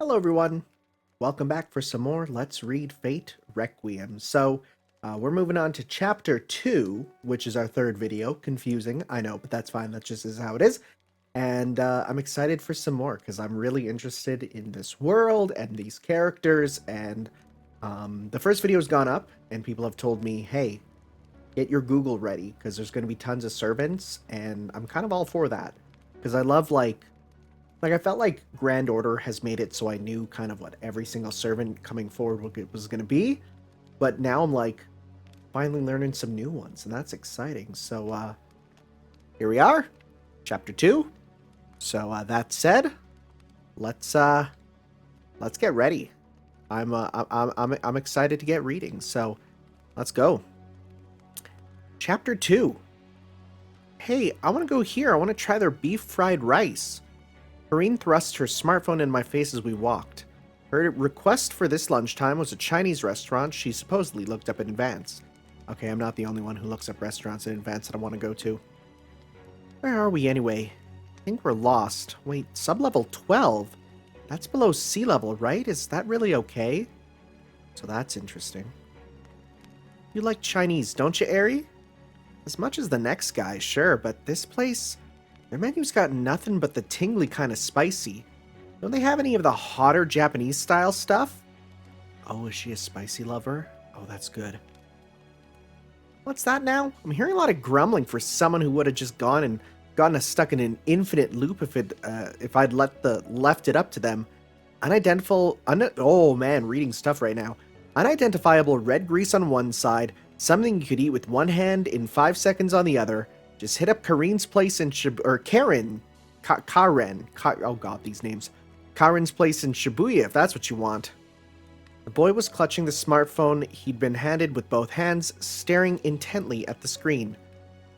Hello everyone, welcome back for some more Let's Read Fate Requiem. We're moving on to chapter 2, which is our third video. Confusing, I know, but that's fine, that just is how it is. And I'm excited for some more, because I'm really interested in this world and these characters, and the first video has gone up, and people have told me, hey, get your Google ready, because there's going to be tons of servants, and I'm kind of all for that. Because I love, I felt like Grand Order has made it so I knew kind of what every single servant coming forward was going to be. But now I'm like finally learning some new ones, and that's exciting. So here we are, chapter 2. So that said, let's get ready. I'm excited to get reading. So let's go. Chapter 2. Hey, I want to go here. I want to try their beef fried rice. Karine thrust her smartphone in my face as we walked. Her request for this lunchtime was a Chinese restaurant she supposedly looked up in advance. Okay, I'm not the only one who looks up restaurants in advance that I want to go to. Where are we anyway? I think we're lost. Wait, sub-level 12? That's below sea level, right? Is that really okay? So that's interesting. You like Chinese, don't you, Erice? As much as the next guy, sure, but this place... Their menu's got nothing but the tingly kind of spicy. Don't they have any of the hotter Japanese-style stuff? Oh, is she a spicy lover? Oh, that's good. What's that now? I'm hearing a lot of grumbling for someone who would have just gone and gotten us stuck in an infinite loop if I'd left it up to them. Oh man, reading stuff right now. Unidentifiable red grease on one side, something you could eat with one hand in 5 seconds on the other. Just hit up Karen's place in Karen's place in Shibuya if that's what you want. The boy was clutching the smartphone he'd been handed with both hands, staring intently at the screen.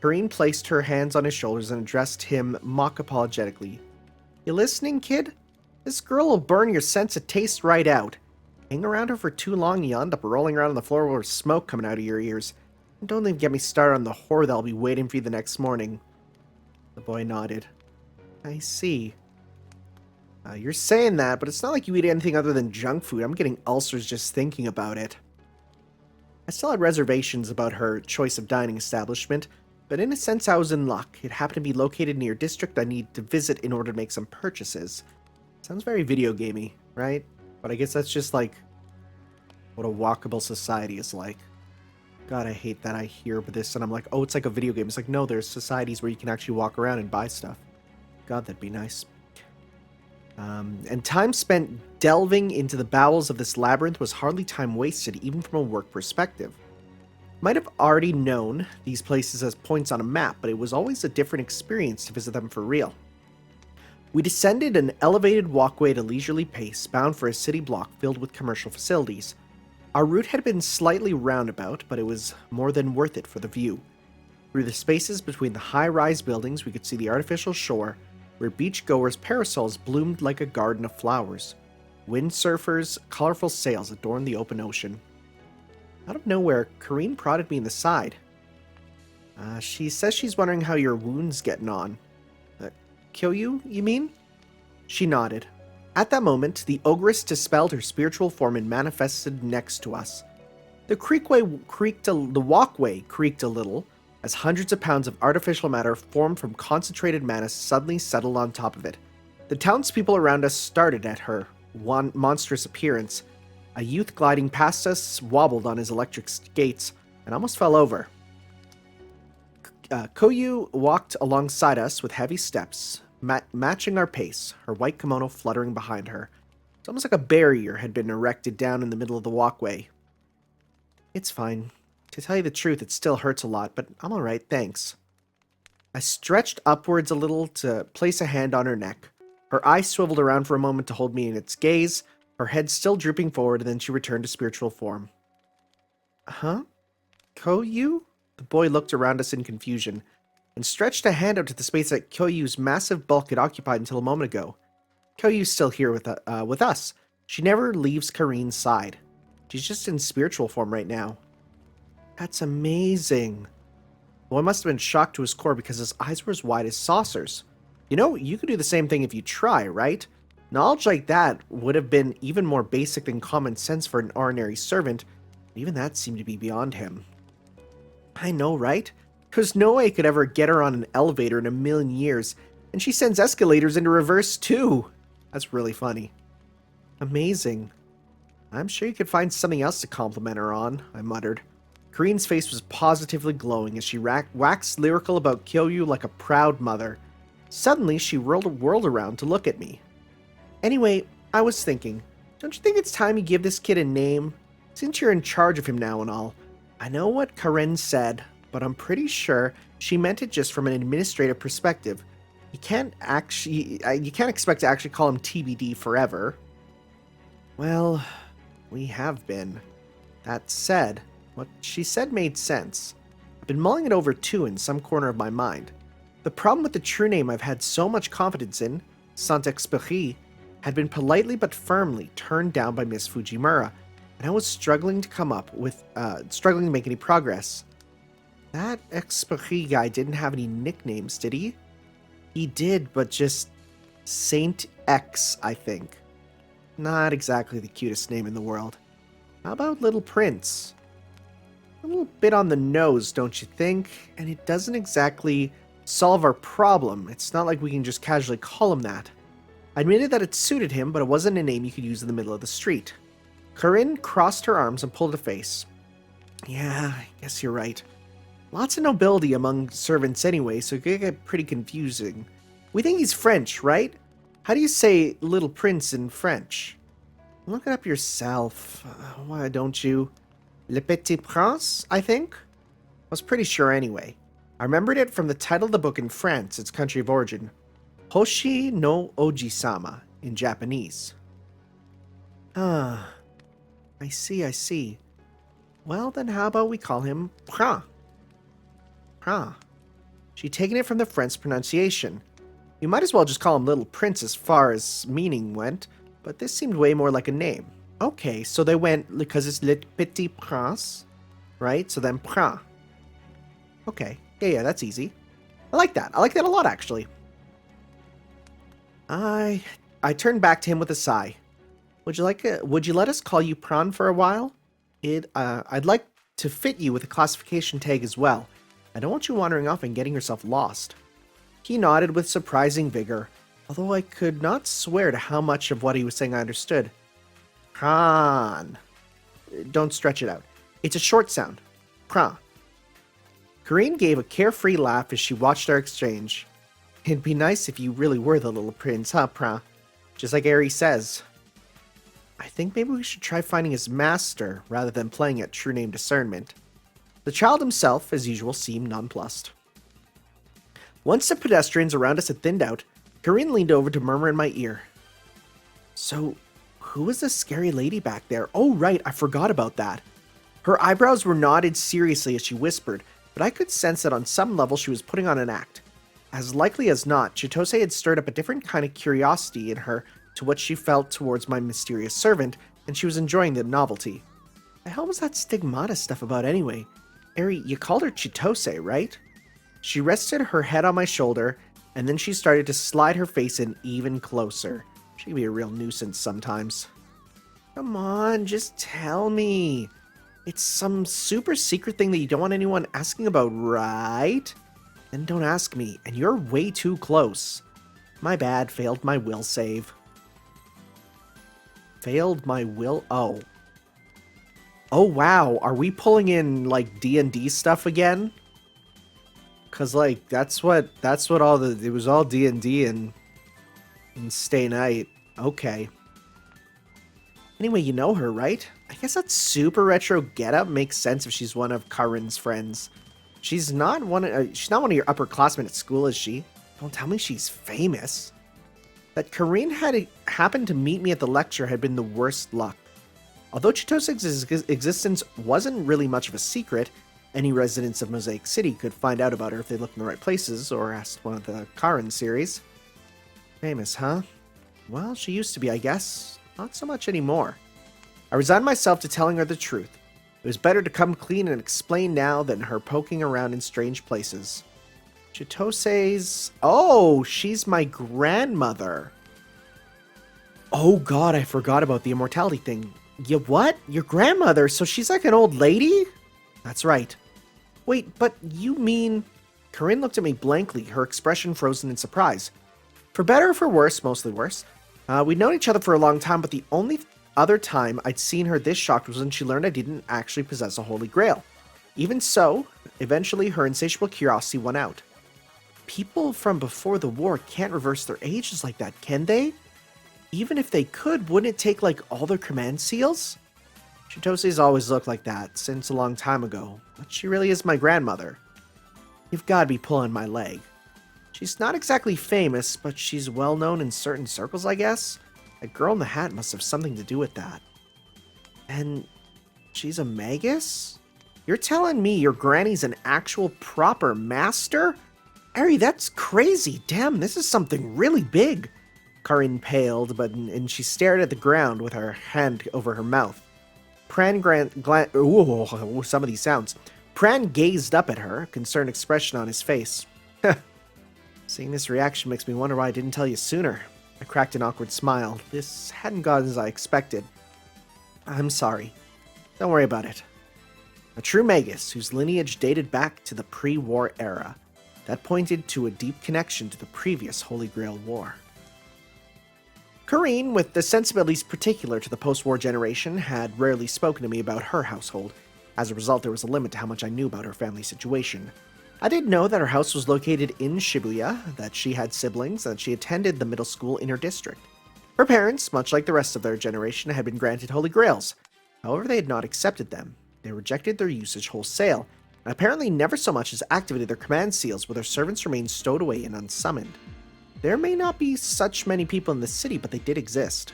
Karine placed her hands on his shoulders and addressed him mock apologetically. You listening, kid? This girl will burn your sense of taste right out. Hang around her for too long, you end up rolling around on the floor with smoke coming out of your ears. And don't even get me started on the whore that'll be waiting for you the next morning. The boy nodded. I see. You're saying that, but it's not like you eat anything other than junk food. I'm getting ulcers just thinking about it. I still had reservations about her choice of dining establishment, but in a sense I was in luck. It happened to be located near a district I need to visit in order to make some purchases. Sounds very video gamey, right? But I guess that's just like what a walkable society is like. God, I hate that I hear this and I'm like, oh, it's like a video game. It's like, no, there's societies where you can actually walk around and buy stuff. God, that'd be nice. And time spent delving into the bowels of this labyrinth was hardly time wasted, even from a work perspective. Might have already known these places as points on a map, but it was always a different experience to visit them for real. We descended an elevated walkway at a leisurely pace, bound for a city block filled with commercial facilities. Our route had been slightly roundabout, but it was more than worth it for the view. Through the spaces between the high-rise buildings, we could see the artificial shore, where beachgoers' parasols bloomed like a garden of flowers. Windsurfers' colorful sails adorned the open ocean. Out of nowhere, Karine prodded me in the side. She says she's wondering how your wound's getting on. Kill you mean? She nodded. At that moment, the ogress dispelled her spiritual form and manifested next to us. The walkway creaked a little, as hundreds of pounds of artificial matter formed from concentrated mana suddenly settled on top of it. The townspeople around us started at her monstrous appearance. A youth gliding past us wobbled on his electric skates and almost fell over. Koyu walked alongside us with heavy steps, matching our pace, her white kimono fluttering behind her. It's almost like a barrier had been erected down in the middle of the walkway. It's fine. To tell you the truth, it still hurts a lot, but I'm alright, thanks. I stretched upwards a little to place a hand on her neck. Her eyes swiveled around for a moment to hold me in its gaze, her head still drooping forward, and then she returned to spiritual form. Huh? Koyu? The boy looked around us in confusion, and stretched a hand out to the space that Koyu's massive bulk had occupied until a moment ago. Koyu's still here with us. She never leaves Karine's side. She's just in spiritual form right now. That's amazing. The boy must have been shocked to his core because his eyes were as wide as saucers. You know, you could do the same thing if you try, right? Knowledge like that would have been even more basic than common sense for an ordinary servant, but even that seemed to be beyond him. I know, right? There's no way I could ever get her on an elevator in a million years, and she sends escalators into reverse too. That's really funny. Amazing. I'm sure you could find something else to compliment her on, I muttered. Corinne's face was positively glowing as she waxed lyrical about Kyoryu like a proud mother. Suddenly, she whirled around to look at me. Anyway, I was thinking, don't you think it's time you give this kid a name? Since you're in charge of him now and all. I know what Karen said, but I'm pretty sure she meant it just from an administrative perspective. You can't expect to actually call him TBD forever. Well, we have been. That said, what she said made sense. I've been mulling it over too in some corner of my mind. The problem with the true name I've had so much confidence in, Saint-Exupéry, had been politely but firmly turned down by Miss Fujimura, and I was struggling to make any progress. That Exupéry guy didn't have any nicknames, did he? He did, but just Saint X, I think. Not exactly the cutest name in the world. How about Little Prince? A little bit on the nose, don't you think? And it doesn't exactly solve our problem. It's not like we can just casually call him that. I admitted that it suited him, but it wasn't a name you could use in the middle of the street. Corinne crossed her arms and pulled a face. Yeah, I guess you're right. Lots of nobility among servants anyway, so it could get pretty confusing. We think he's French, right? How do you say Little Prince in French? Look it up yourself. Why don't you? Le Petit Prince, I think? I was pretty sure anyway. I remembered it from the title of the book in France, its country of origin. Hoshi no Oji-sama in Japanese. Ah, I see. Well, then how about we call him Prince? Prince. She'd taken it from the French pronunciation. You might as well just call him Little Prince as far as meaning went, but this seemed way more like a name. Okay, so they went, because it's Le Petit Prince, right? So then Prince. Okay, yeah, that's easy. I like that. I like that a lot, actually. I turned back to him with a sigh. Would you let us call you Prawn for a while? I'd like to fit you with a classification tag as well. I don't want you wandering off and getting yourself lost. He nodded with surprising vigor, although I could not swear to how much of what he was saying I understood. Prawn. Don't stretch it out. It's a short sound. Prawn. Corinne gave a carefree laugh as she watched our exchange. It'd be nice if you really were the Little Prince, huh, Prawn? Just like Erice says. I think maybe we should try finding his master, rather than playing at true name discernment. The child himself, as usual, seemed nonplussed. Once the pedestrians around us had thinned out, Corinne leaned over to murmur in my ear. So, who was the scary lady back there? Oh, right, I forgot about that. Her eyebrows were knotted seriously as she whispered, but I could sense that on some level she was putting on an act. As likely as not, Chitose had stirred up a different kind of curiosity in her to what she felt towards my mysterious servant, and she was enjoying the novelty. The hell was that stigmata stuff about anyway? Eri, you called her Chitose, right? She rested her head on my shoulder, and then she started to slide her face in even closer. She can be a real nuisance sometimes. Come on, just tell me. It's some super secret thing that you don't want anyone asking about, right? Then don't ask me, and you're way too close. My bad, failed my will save. Failed my will... Oh. Oh, wow. Are we pulling in, like, D&D stuff again? Because, like, that's what all the... It was all D&D and Stay Night. Okay. Anyway, you know her, right? I guess that super retro getup makes sense if she's one of Karin's friends. She's not one of your upperclassmen at school, is she? Don't tell me she's famous. That Karin had happened to meet me at the lecture had been the worst luck. Although Chitose's existence wasn't really much of a secret, any residents of Mosaic City could find out about her if they looked in the right places or asked one of the Karin series. Famous, huh? Well, she used to be, I guess. Not so much anymore. I resigned myself to telling her the truth. It was better to come clean and explain now than her poking around in strange places. Chitose's... Oh, she's my grandmother. Oh god, I forgot about the immortality thing. You what? Your grandmother? So she's like an old lady? That's right. Wait, but you mean... Corinne looked at me blankly, her expression frozen in surprise. For better or for worse, mostly worse. We'd known each other for a long time, but the only other time I'd seen her this shocked was when she learned I didn't actually possess a holy grail. Even so, eventually her insatiable curiosity won out. People from before the war can't reverse their ages like that, can they? Even if they could, wouldn't it take like all their command seals? Chitose's always looked like that since a long time ago, but she really is my grandmother. You've gotta be pulling my leg. She's not exactly famous, but she's well known in certain circles, I guess. That girl in the hat must have something to do with that. And she's a magus? You're telling me your granny's an actual proper master? Ari, that's crazy. Damn, this is something really big. Karin paled, and she stared at the ground with her hand over her mouth. Some of these sounds. Pran gazed up at her, a concerned expression on his face. Seeing this reaction makes me wonder why I didn't tell you sooner. I cracked an awkward smile. This hadn't gone as I expected. I'm sorry. Don't worry about it. A true magus whose lineage dated back to the pre-war era. That pointed to a deep connection to the previous Holy Grail War. Corinne, with the sensibilities particular to the post-war generation, had rarely spoken to me about her household. As a result, there was a limit to how much I knew about her family situation. I did know that her house was located in Shibuya, that she had siblings, and that she attended the middle school in her district. Her parents, much like the rest of their generation, had been granted Holy Grails. However, they had not accepted them. They rejected their usage wholesale, and apparently never so much as activated their command seals, where their servants remained stowed away and unsummoned. There may not be such many people in the city, but they did exist.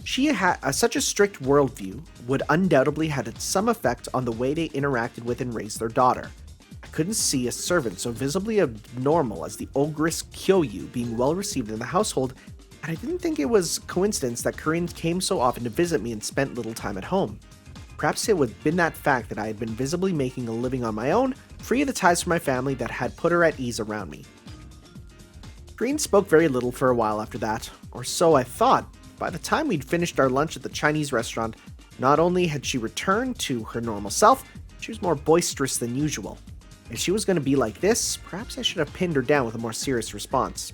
She had such a strict worldview would undoubtedly have had some effect on the way they interacted with and raised their daughter. I couldn't see a servant so visibly abnormal as the ogress Kyoyu being well received in the household, and I didn't think it was coincidence that Corinne came so often to visit me and spent little time at home. Perhaps it would have been that fact that I had been visibly making a living on my own, free of the ties from my family that had put her at ease around me. Corinne spoke very little for a while after that, or so I thought. By the time we'd finished our lunch at the Chinese restaurant, not only had she returned to her normal self, she was more boisterous than usual. If she was going to be like this, perhaps I should have pinned her down with a more serious response.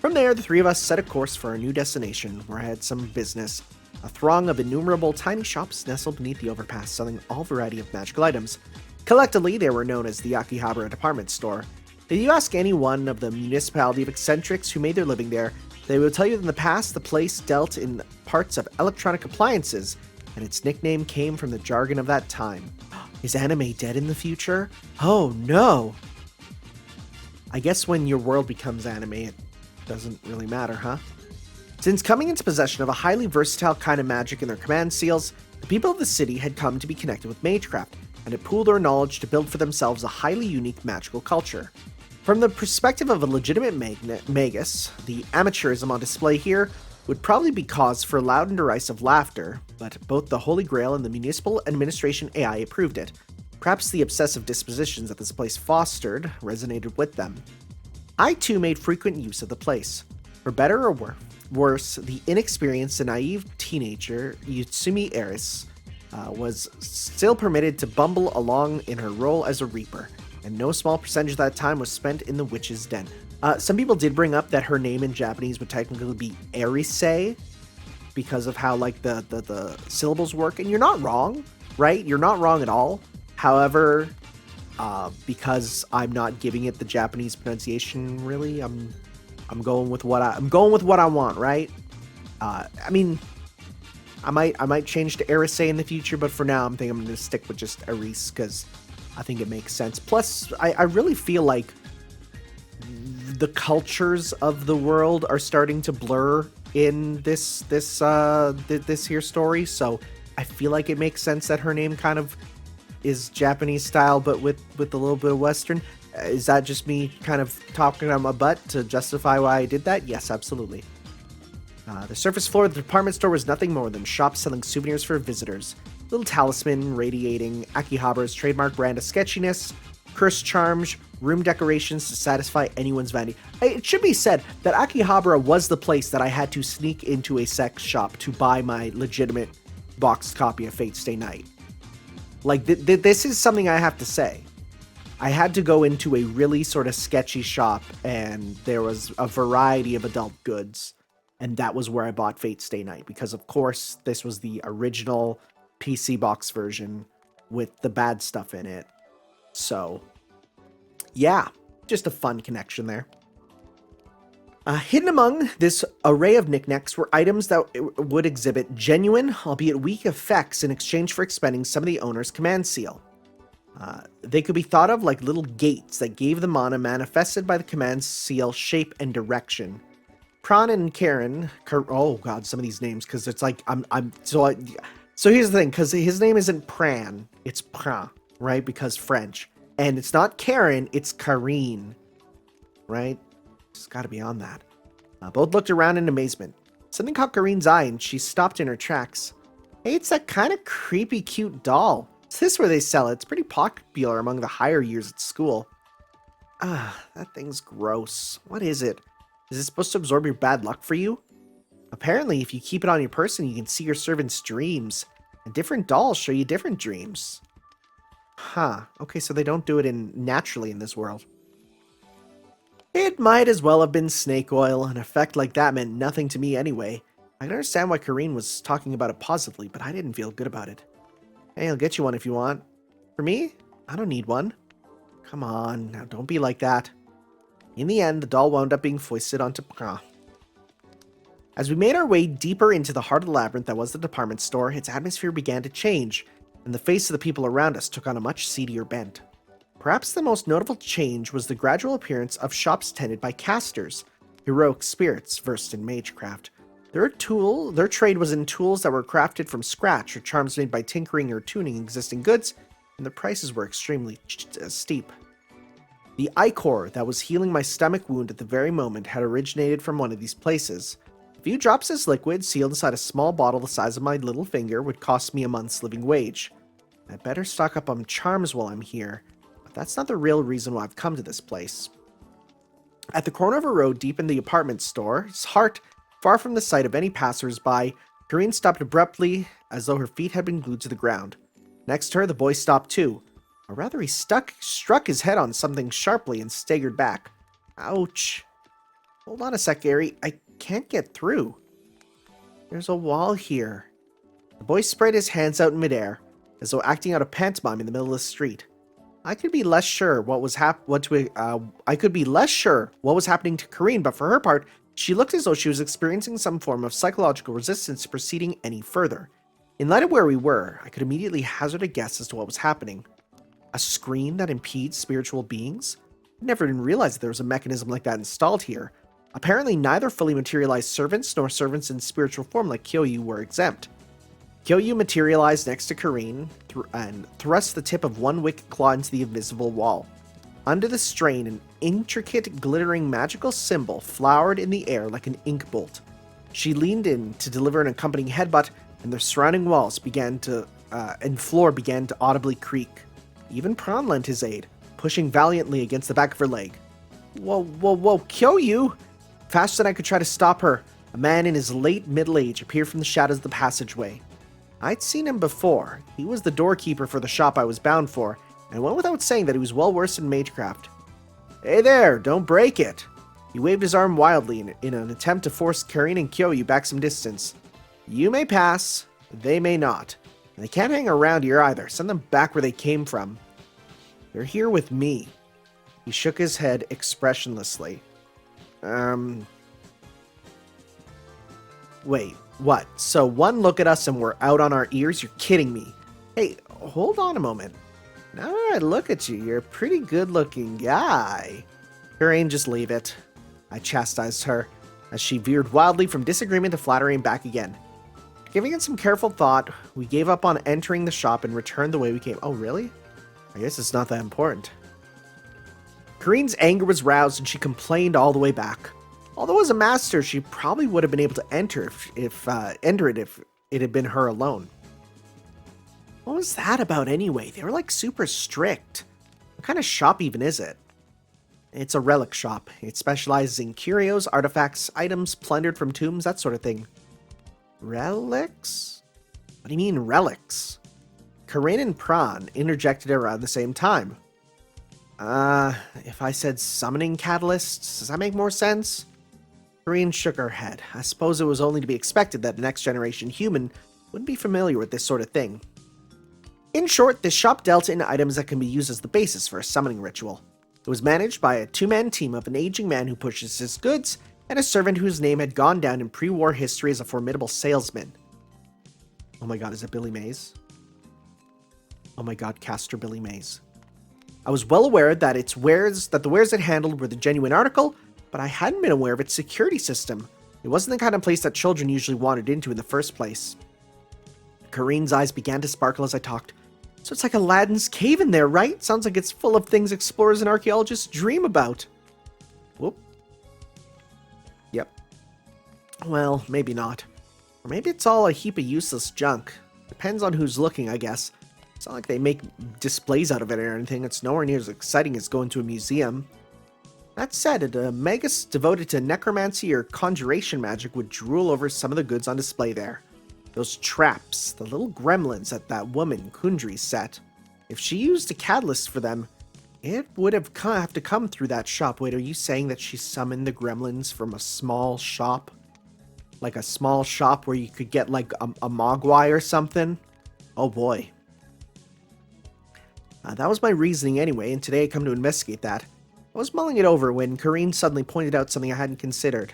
From there, the three of us set a course for our new destination, where I had some business. A throng of innumerable tiny shops nestled beneath the overpass selling all variety of magical items. Collectively, they were known as the Akihabara department store. If you ask any one of the municipality of eccentrics who made their living there, they will tell you that in the past the place dealt in parts of electronic appliances, and its nickname came from the jargon of that time. Is anime dead in the future? Oh no! I guess when your world becomes anime, it doesn't really matter, huh? Since coming into possession of a highly versatile kind of magic in their command seals, the people of the city had come to be connected with magecraft, and had pooled their knowledge to build for themselves a highly unique magical culture. From the perspective of a legitimate magus, the amateurism on display here would probably be cause for loud and derisive laughter, but both the Holy Grail and the municipal administration AI approved it. Perhaps the obsessive dispositions that this place fostered resonated with them. I too made frequent use of the place. For better or worse, the inexperienced and naive teenager Yutsumi Erice was still permitted to bumble along in her role as a reaper, and no small percentage of that time was spent in the witch's den. Some people did bring up that her name in Japanese would technically be Erice, because of how like the syllables work, and you're not wrong, right? You're not wrong at all. However, because I'm not giving it the Japanese pronunciation, really, I'm going with what I want, right? I mean, I might change to Erice in the future, but for now, I'm going to stick with just Erice because I think it makes sense. Plus, I really feel like the cultures of the world are starting to blur in this here story, so I feel like it makes sense that her name kind of is Japanese style, but with a little bit of Western. Is that just me kind of talking on my butt to justify why I did that? Yes, absolutely. The surface floor of the department store was nothing more than shops selling souvenirs for visitors. Little talisman radiating Akihabara's trademark brand of sketchiness. Curse charms, room decorations to satisfy anyone's vanity. It should be said that Akihabara was the place that I had to sneak into a sex shop to buy my legitimate boxed copy of Fate Stay Night. Like, this is something I have to say. I had to go into a really sort of sketchy shop, and there was a variety of adult goods, and that was where I bought Fate Stay Night, because of course this was the original PC box version with the bad stuff in it. So, yeah, just a fun connection there. Hidden among this array of knickknacks were items that would exhibit genuine, albeit weak effects in exchange for expending some of the owner's command seal. They could be thought of like little gates that gave the mana manifested by the command seal shape and direction. Pran and Karen, oh god, some of these names, because it's like, so here's the thing, because his name isn't Pran, it's Pran, right, because French. And it's not Karen, it's Karine, right? It's got to be on that. Both looked around in amazement. Something caught Karine's eye, and she stopped in her tracks. Hey, it's that kind of creepy, cute doll. Is this where they sell it? It's pretty popular among the higher years at school. That thing's gross. What is it? Is it supposed to absorb your bad luck for you? Apparently, if you keep it on your person, you can see your servant's dreams. And different dolls show you different dreams. Huh. Okay, so they don't do it naturally in this world. It might as well have been snake oil. An effect like that meant nothing to me anyway. I can understand why Karine was talking about it positively, but I didn't feel good about it. Hey, I'll get you one if you want. For me? I don't need one. Come on, now don't be like that. In the end, the doll wound up being foisted onto Pra. As we made our way deeper into the heart of the labyrinth that was the department store, its atmosphere began to change, and the face of the people around us took on a much seedier bent. Perhaps the most notable change was the gradual appearance of shops tended by casters, heroic spirits versed in magecraft. Their trade was in tools that were crafted from scratch or charms made by tinkering or tuning existing goods, and the prices were extremely steep. The ichor that was healing my stomach wound at the very moment had originated from one of these places. A few drops of this liquid, sealed inside a small bottle the size of my little finger, would cost me a month's living wage. I better stock up on charms while I'm here, but that's not the real reason why I've come to this place. At the corner of a road deep in the apartment store, his heart far from the sight of any passers-by, Karine stopped abruptly, as though her feet had been glued to the ground. Next to her, the boy stopped too. Or rather, he struck his head on something sharply and staggered back. Ouch. Hold on a sec, Gary. I can't get through. There's a wall here. The boy spread his hands out in midair, as though acting out a pantomime in the middle of the street. I could be less sure what was happening to Karine, but for her part, she looked as though she was experiencing some form of psychological resistance to proceeding any further. In light of where we were, I could immediately hazard a guess as to what was happening. A screen that impedes spiritual beings? I never even realized that there was a mechanism like that installed here. Apparently, neither fully materialized servants nor servants in spiritual form like Kyoyu were exempt. Kyoyu materialized next to Karine and thrust the tip of one wicked claw into the invisible wall. Under the strain, an intricate, glittering magical symbol flowered in the air like an ink bolt. She leaned in to deliver an accompanying headbutt, and the surrounding walls and floor began to audibly creak. Even Pran lent his aid, pushing valiantly against the back of her leg. Whoa, Kyoyu! Faster than I could try to stop her, a man in his late middle age appeared from the shadows of the passageway. I'd seen him before. He was the doorkeeper for the shop I was bound for, and it went without saying that he was well versed in magecraft. Hey there, don't break it! He waved his arm wildly in an attempt to force Karine and Kyoyu back some distance. You may pass, they may not. And they can't hang around here either. Send them back where they came from. They're here with me. He shook his head expressionlessly. Wait, what? So one look at us and we're out on our ears? You're kidding me. Hey, hold on a moment. Now that I look at you, you're a pretty good-looking guy. Karine, just leave it. I chastised her, as she veered wildly from disagreement to flattery and back again. Giving it some careful thought, we gave up on entering the shop and returned the way we came. Oh, really? I guess it's not that important. Karine's anger was roused and she complained all the way back. Although as a master, she probably would have been able to enter if it had been her alone. What was that about anyway? They were like super strict. What kind of shop even is it? It's a relic shop. It specializes in curios, artifacts, items plundered from tombs, that sort of thing. Relics? What do you mean, relics? Corinne and Pran interjected around the same time. If I said summoning catalysts, does that make more sense? Corinne shook her head. I suppose it was only to be expected that the next generation human wouldn't be familiar with this sort of thing. In short, this shop dealt in items that can be used as the basis for a summoning ritual. It was managed by a two-man team of an aging man who pushes his goods and a servant whose name had gone down in pre-war history as a formidable salesman. Oh my god, is it Billy Mays? Oh my god, Caster Billy Mays. I was well aware that the wares it handled were the genuine article, but I hadn't been aware of its security system. It wasn't the kind of place that children usually wandered into in the first place. Corinne's eyes began to sparkle as I talked. So it's like Aladdin's cave in there, right? Sounds like it's full of things explorers and archaeologists dream about. Whoop. Yep. Well, maybe not. Or maybe it's all a heap of useless junk. Depends on who's looking, I guess. It's not like they make displays out of it or anything. It's nowhere near as exciting as going to a museum. That said, a magus devoted to necromancy or conjuration magic would drool over some of the goods on display there. Those traps, the little gremlins that woman, Kundry, set. If she used a catalyst for them, it would have to come through that shop. Wait, are you saying that she summoned the gremlins from a small shop? Like a small shop where you could get like a mogwai or something? Oh boy. That was my reasoning anyway, and today I come to investigate that. I was mulling it over when Corinne suddenly pointed out something I hadn't considered.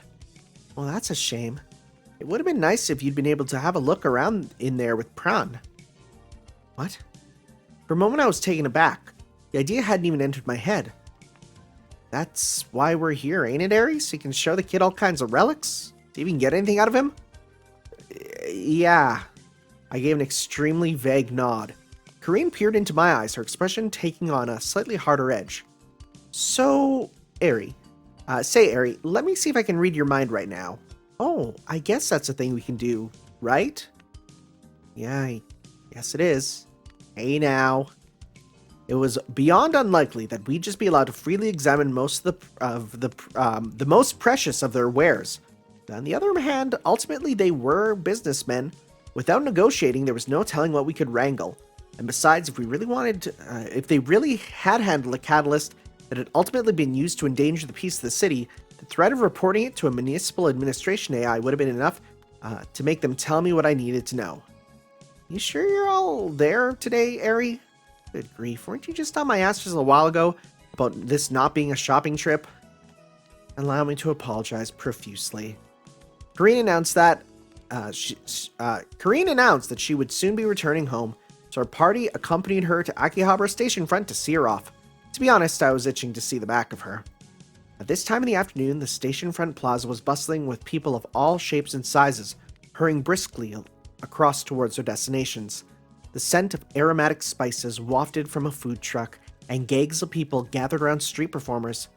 Well, that's a shame. It would have been nice if you'd been able to have a look around in there with Pran. What? For a moment I was taken aback. The idea hadn't even entered my head. That's why we're here, ain't it, Erice? So you can show the kid all kinds of relics? Do you even get anything out of him? Yeah. I gave an extremely vague nod. Corinne peered into my eyes, her expression taking on a slightly harder edge. So, Eri. Eri, let me see if I can read your mind right now. Oh, I guess that's a thing we can do, right? Yeah, yes it is. Hey now. It was beyond unlikely that we'd just be allowed to freely examine most of the most precious of their wares. On the other hand, ultimately they were businessmen. Without negotiating, there was no telling what we could wrangle. And besides, if they really had handled a catalyst that had ultimately been used to endanger the peace of the city, the threat of reporting it to a municipal administration AI would have been enough to make them tell me what I needed to know. You sure you're all there today, Eri? Good grief, weren't you just on my ass just a while ago about this not being a shopping trip? Allow me to apologize profusely. Corinne announced that she would soon be returning home, so our party accompanied her to Akihabara station front to see her off. To be honest, I was itching to see the back of her. At this time in the afternoon, the station front plaza was bustling with people of all shapes and sizes, hurrying briskly across towards their destinations. The scent of aromatic spices wafted from a food truck, and gangs of people gathered around street performers.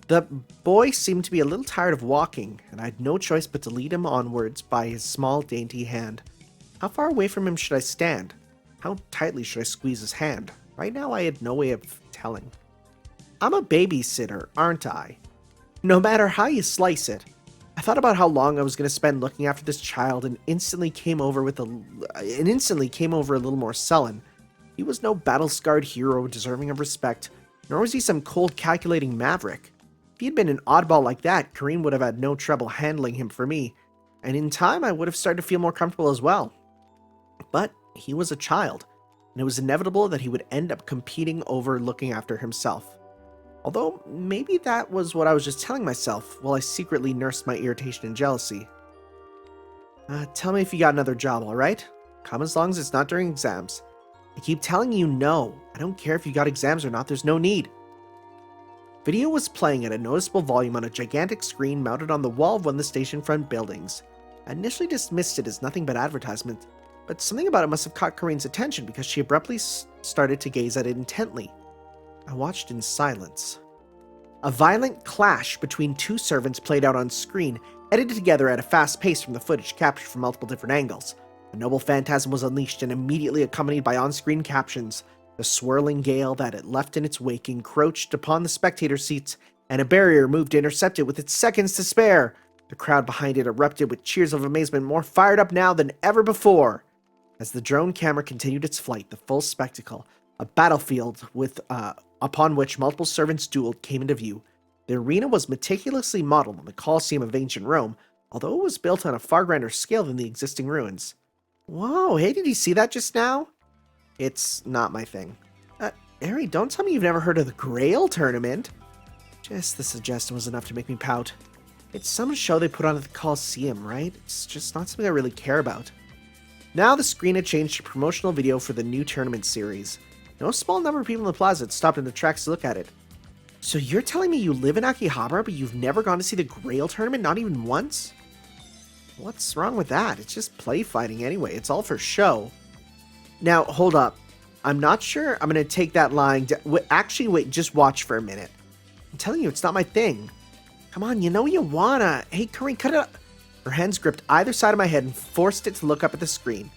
The boy seemed to be a little tired of walking, and I had no choice but to lead him onwards by his small, dainty hand. How far away from him should I stand? How tightly should I squeeze his hand? Right now I had no way of telling. I'm a babysitter, aren't I? No matter how you slice it. I thought about how long I was going to spend looking after this child and instantly came over a little more sullen. He was no battle-scarred hero deserving of respect, nor was he some cold, calculating maverick. If he had been an oddball like that, Corinne would have had no trouble handling him for me, and in time I would have started to feel more comfortable as well. But he was a child, and it was inevitable that he would end up competing over looking after himself. Although, maybe that was what I was just telling myself, while I secretly nursed my irritation and jealousy. Tell me if you got another job, alright? Come as long as it's not during exams. I keep telling you no. I don't care if you got exams or not, there's no need. Video was playing at a noticeable volume on a gigantic screen mounted on the wall of one of the station front buildings. I initially dismissed it as nothing but advertisement, but something about it must have caught Corinne's attention because she abruptly started to gaze at it intently. I watched in silence. A violent clash between two servants played out on screen, edited together at a fast pace from the footage captured from multiple different angles. A noble phantasm was unleashed and immediately accompanied by on-screen captions. The swirling gale that it left in its wake encroached upon the spectator seats, and a barrier moved to intercept it with its seconds to spare. The crowd behind it erupted with cheers of amazement, more fired up now than ever before. As the drone camera continued its flight, the full spectacle, a battlefield upon which multiple servants dueled, came into view. The arena was meticulously modeled on the Colosseum of ancient Rome, although it was built on a far grander scale than the existing ruins. Whoa, hey, did you see that just now? It's not my thing. Ari, don't tell me you've never heard of the Grail Tournament. Just the suggestion was enough to make me pout. It's some show they put on at the Colosseum, right? It's just not something I really care about. Now the screen had changed to a promotional video for the new tournament series. No small number of people in the plaza had stopped in the tracks to look at it. So you're telling me you live in Akihabara, but you've never gone to see the Grail Tournament, not even once? What's wrong with that? It's just play fighting anyway. It's all for show. Now, hold up. I'm not sure I'm going to take that line. Actually, wait, just watch for a minute. I'm telling you, it's not my thing. Come on, you know you wanna. Hey, Kareem, cut it up. Her hands gripped either side of my head and forced it to look up at the screen.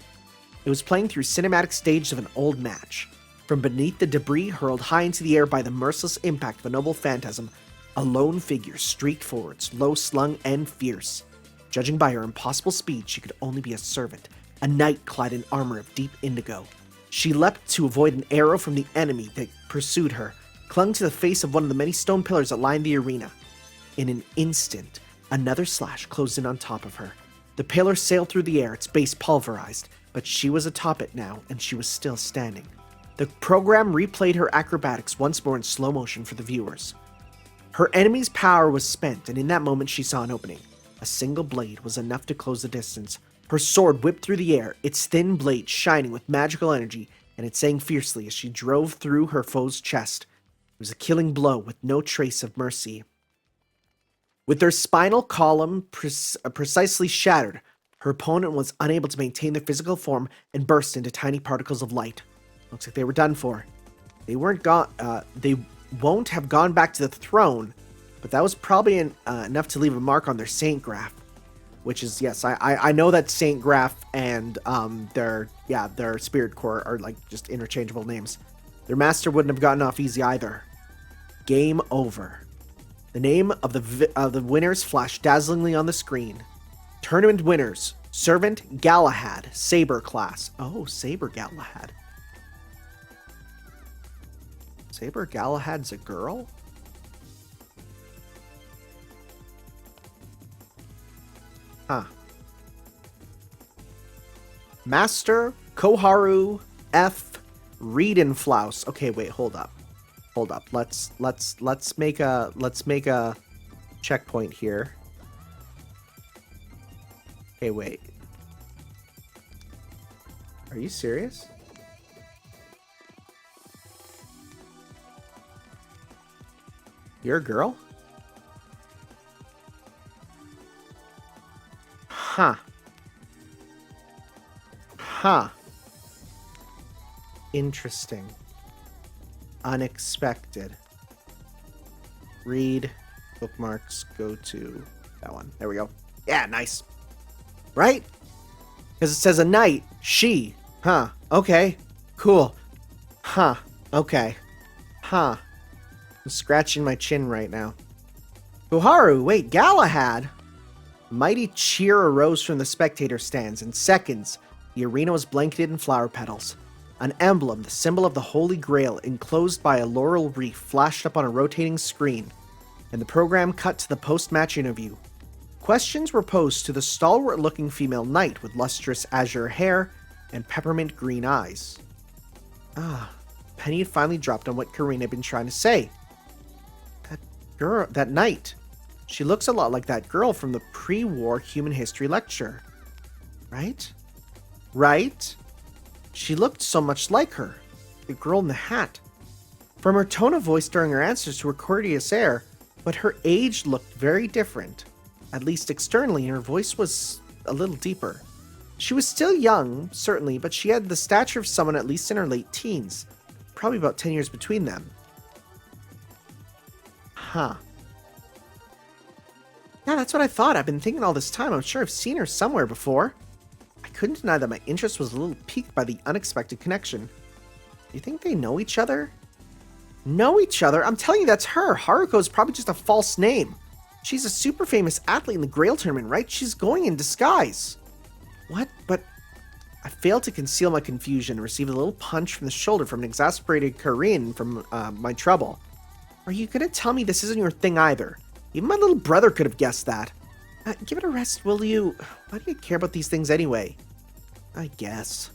It was playing through cinematic stages of an old match. From beneath the debris hurled high into the air by the merciless impact of a noble phantasm, a lone figure streaked forwards, low-slung and fierce. Judging by her impossible speed, she could only be a servant, a knight clad in armor of deep indigo. She leapt to avoid an arrow from the enemy that pursued her, clung to the face of one of the many stone pillars that lined the arena. In an instant, another slash closed in on top of her. The pillar sailed through the air, its base pulverized, but she was atop it now, and she was still standing. The program replayed her acrobatics once more in slow motion for the viewers. Her enemy's power was spent, and in that moment she saw an opening. A single blade was enough to close the distance. Her sword whipped through the air, its thin blade shining with magical energy, and it sang fiercely as she drove through her foe's chest. It was a killing blow with no trace of mercy. With their spinal column precisely shattered, her opponent was unable to maintain their physical form and burst into tiny particles of light. Looks like they were done for. They weren't gone. They won't have gone back to the throne, but that was probably enough to leave a mark on their Saint Graph. Which is, yes, I know that Saint Graph and their Spirit Core are like just interchangeable names. Their master wouldn't have gotten off easy either. Game over. The name of the winners flashed dazzlingly on the screen. Tournament winners: Servant Galahad, Saber class. Oh, Saber Galahad. Saber Galahad's a girl? Huh. Master Koharu F. Riedenflaus. Okay, wait, hold up. Hold up. Let's make a checkpoint here. Okay, wait. Are you serious? You're a girl? Huh. Huh. Interesting. Unexpected. Read. Bookmarks. Go to that one. There we go. Yeah, nice. Right? Because it says a knight. She. Huh. Okay. Cool. Huh. Okay. Huh. I'm scratching my chin right now. Koharu, wait, Galahad? Mighty cheer arose from the spectator stands. In seconds, the arena was blanketed in flower petals. An emblem, the symbol of the Holy Grail, enclosed by a laurel wreath, flashed up on a rotating screen, and the program cut to the post-match interview. Questions were posed to the stalwart-looking female knight with lustrous azure hair and peppermint green eyes. Ah, penny had finally dropped on what Karina had been trying to say. That girl, that knight. She looks a lot like that girl from the pre-war human history lecture. Right? Right? She looked so much like her. The girl in the hat. From her tone of voice during her answers to her courteous air, but her age looked very different. At least externally, her voice was a little deeper. She was still young, certainly, but she had the stature of someone at least in her late teens. Probably about 10 years between them. Huh. Yeah, that's what I thought. I've been thinking all this time. I'm sure I've seen her somewhere before. I couldn't deny that my interest was a little piqued by the unexpected connection. You think they know each other? Know each other? I'm telling you, that's her. Haruko's probably just a false name. She's a super famous athlete in the Grail tournament, right? She's going in disguise. What? But I failed to conceal my confusion and received a little punch from the shoulder from an exasperated Korean from my trouble. Are you gonna tell me this isn't your thing either? Even my little brother could have guessed that. Give it a rest, will you? Why do you care about these things anyway? I guess.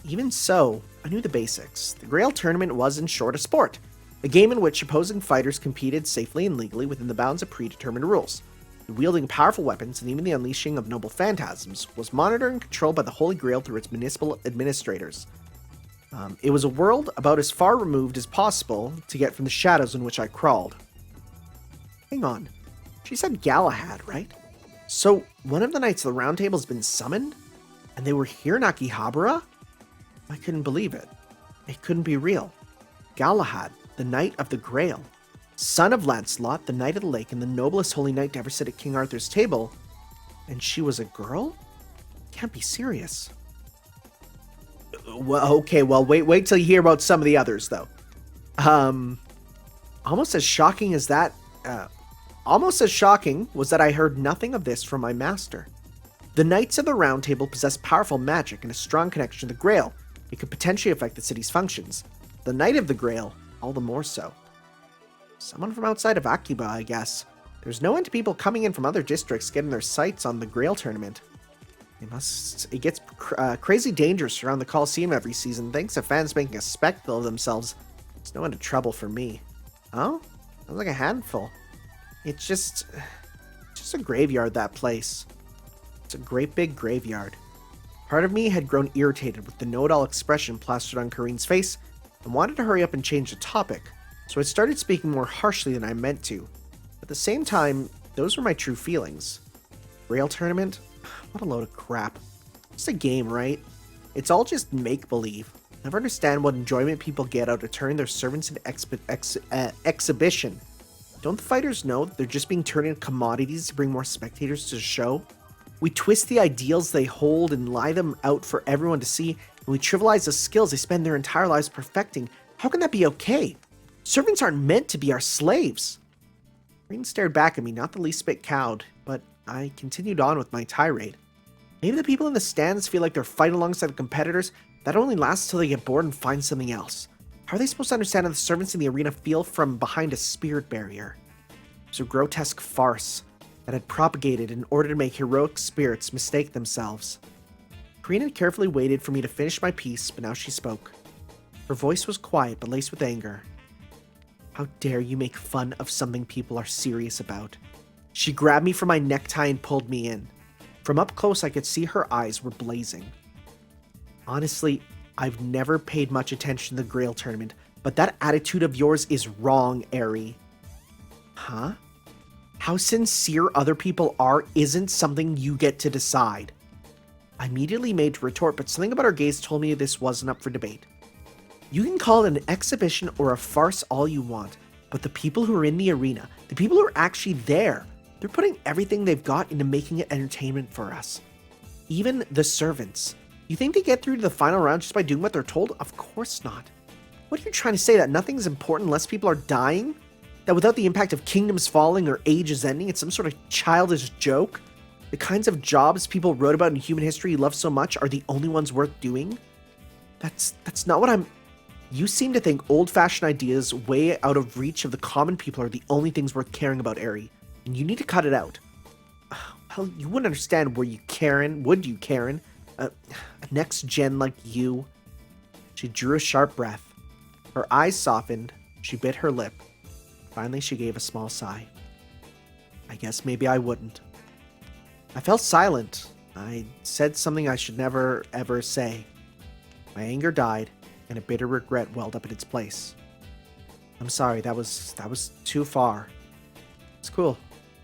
Even so, I knew the basics. The Grail tournament was, in short, a sport. A game in which opposing fighters competed safely and legally within the bounds of predetermined rules. The wielding powerful weapons and even the unleashing of noble phantasms was monitored and controlled by the Holy Grail through its municipal administrators. It was a world about as far removed as possible to get from the shadows in which I crawled. Hang on. She said Galahad, right? So, one of the Knights of the Round Table has been summoned? And they were here in Akihabara? I couldn't believe it. It couldn't be real. Galahad, the Knight of the Grail, son of Lancelot, the Knight of the Lake, and the noblest holy knight to ever sit at King Arthur's table. And she was a girl? Can't be serious. Well, okay, well, wait till you hear about some of the others, though. Almost as shocking was that I heard nothing of this from my master. The Knights of the Round Table possess powerful magic and a strong connection to the Grail. It could potentially affect the city's functions. The Knight of the Grail, all the more so. Someone from outside of Akiba, I guess. There's no end to people coming in from other districts getting their sights on the Grail tournament. It gets crazy dangerous around the Coliseum every season thanks to fans making a spectacle of themselves. It's no end of trouble for me. Oh? Sounds like a handful. It's just a graveyard, that place. It's a great big graveyard. Part of me had grown irritated with the know-it-all expression plastered on Kareen's face and wanted to hurry up and change the topic, so I started speaking more harshly than I meant to. At the same time, those were my true feelings. Grail tournament? What a load of crap. It's a game, right? It's all just make-believe. Never understand what enjoyment people get out of turning their servants into exhibition. Don't the fighters know that they're just being turned into commodities to bring more spectators to the show? We twist the ideals they hold and lie them out for everyone to see, and we trivialize the skills they spend their entire lives perfecting. How can that be okay? Servants aren't meant to be our slaves. Green stared back at me, not the least bit cowed, but I continued on with my tirade. Maybe the people in the stands feel like they're fighting alongside the competitors. That only lasts till they get bored and find something else. How are they supposed to understand how the servants in the arena feel from behind a spirit barrier? It was a grotesque farce that had propagated in order to make heroic spirits mistake themselves. Kareen had carefully waited for me to finish my piece, but now she spoke. Her voice was quiet but laced with anger. How dare you make fun of something people are serious about? She grabbed me from my necktie and pulled me in. From up close, I could see her eyes were blazing. Honestly, I've never paid much attention to the Grail tournament, but that attitude of yours is wrong, Erice. Huh? How sincere other people are isn't something you get to decide. I immediately made to retort, but something about her gaze told me this wasn't up for debate. You can call it an exhibition or a farce all you want, but the people who are in the arena, the people who are actually there, they're putting everything they've got into making it entertainment for us. Even the servants. You think they get through to the final round just by doing what they're told? Of course not. What are you trying to say, that nothing's important unless people are dying? That without the impact of kingdoms falling or ages ending, it's some sort of childish joke? The kinds of jobs people wrote about in human history you love so much are the only ones worth doing? That's not what I'm... You seem to think old-fashioned ideas way out of reach of the common people are the only things worth caring about, Erice. And you need to cut it out. Well, you wouldn't understand, would you, Karen? A next gen like you. She drew a sharp breath. Her eyes softened. She bit her lip. Finally, she gave a small sigh. I guess maybe I wouldn't. I fell silent. I said something I should never, ever say. My anger died, and a bitter regret welled up in its place. I'm sorry, that was too far. It's cool.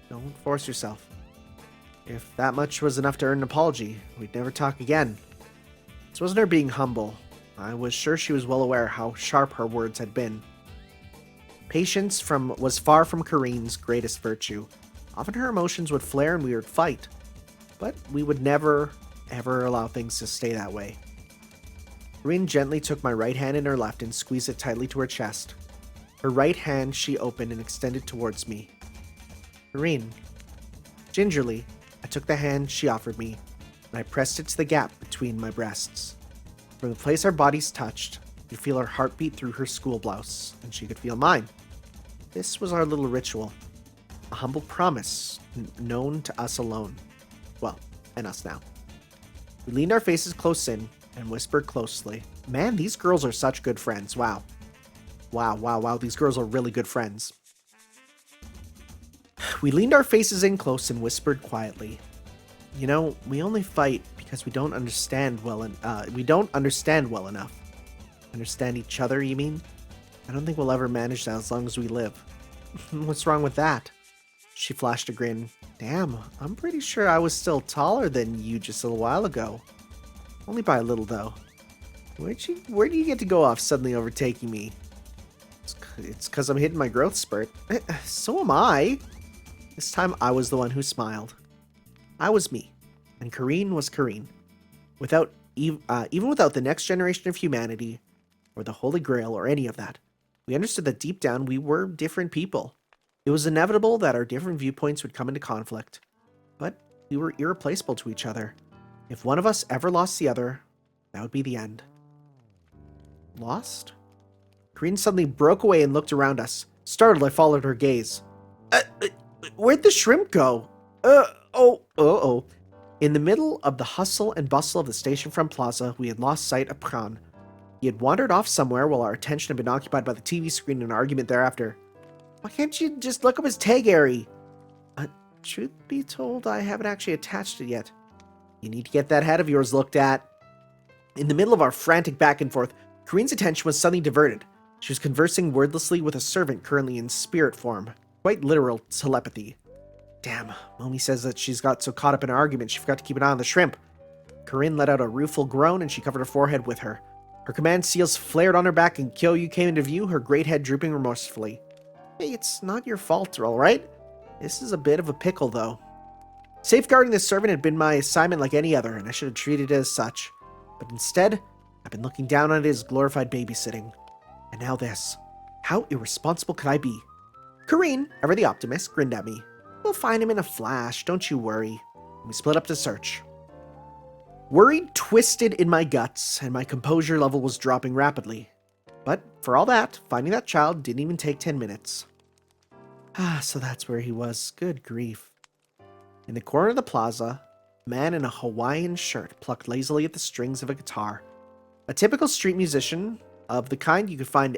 Don't force yourself. If that much was enough to earn an apology, we'd never talk again. This wasn't her being humble. I was sure she was well aware how sharp her words had been. Patience was far from Kareen's greatest virtue. Often her emotions would flare and we would fight. But we would never, ever allow things to stay that way. Karine gently took my right hand in her left and squeezed it tightly to her chest. Her right hand she opened and extended towards me. Karine. Gingerly, I took the hand she offered me, and I pressed it to the gap between my breasts. From the place our bodies touched, I could feel her heartbeat through her school blouse, and she could feel mine. This was our little ritual. A humble promise, known to us alone. Well, and us now. We leaned our faces close in and whispered closely. Man, these girls are such good friends. Wow. Wow. These girls are really good friends. We leaned our faces in close and whispered quietly. You know, we only fight because we don't understand well enough. Understand each other, you mean? I don't think we'll ever manage that as long as we live. What's wrong with that? She flashed a grin. Damn, I'm pretty sure I was still taller than you just a little while ago. Only by a little, though. Where do you get to go off suddenly overtaking me? It's because I'm hitting my growth spurt. So am I. This time I was the one who smiled. I was me, and Karine was Karine. Even without the next generation of humanity, or the Holy Grail, or any of that, we understood that deep down we were different people. It was inevitable that our different viewpoints would come into conflict, but we were irreplaceable to each other. If one of us ever lost the other, that would be the end. Lost? Karine suddenly broke away and looked around us. Startled, I followed her gaze. Where'd the shrimp go? In the middle of the hustle and bustle of the station-front plaza, we had lost sight of Pran. He had wandered off somewhere while our attention had been occupied by the TV screen and an argument thereafter. Why can't you just look up his tag, Ari? Truth be told, I haven't actually attached it yet. You need to get that head of yours looked at. In the middle of our frantic back and forth, Karine's attention was suddenly diverted. She was conversing wordlessly with a servant currently in spirit form. Quite literal telepathy. Damn, Mommy says that she's got so caught up in an argument she forgot to keep an eye on the shrimp. Karine let out a rueful groan and she covered her forehead with her. Her command seals flared on her back and Kyoyu came into view, her great head drooping remorsefully. Hey, it's not your fault, all right? This is a bit of a pickle, though. Safeguarding the servant had been my assignment like any other, and I should have treated it as such. But instead, I've been looking down on it as glorified babysitting. And now this. How irresponsible could I be? Karine, ever the optimist, grinned at me. We'll find him in a flash, don't you worry. We split up to search. Worry twisted in my guts, and my composure level was dropping rapidly. But, for all that, finding that child didn't even take 10 minutes. So that's where he was. Good grief. In the corner of the plaza, a man in a Hawaiian shirt plucked lazily at the strings of a guitar. A typical street musician, of the kind you could find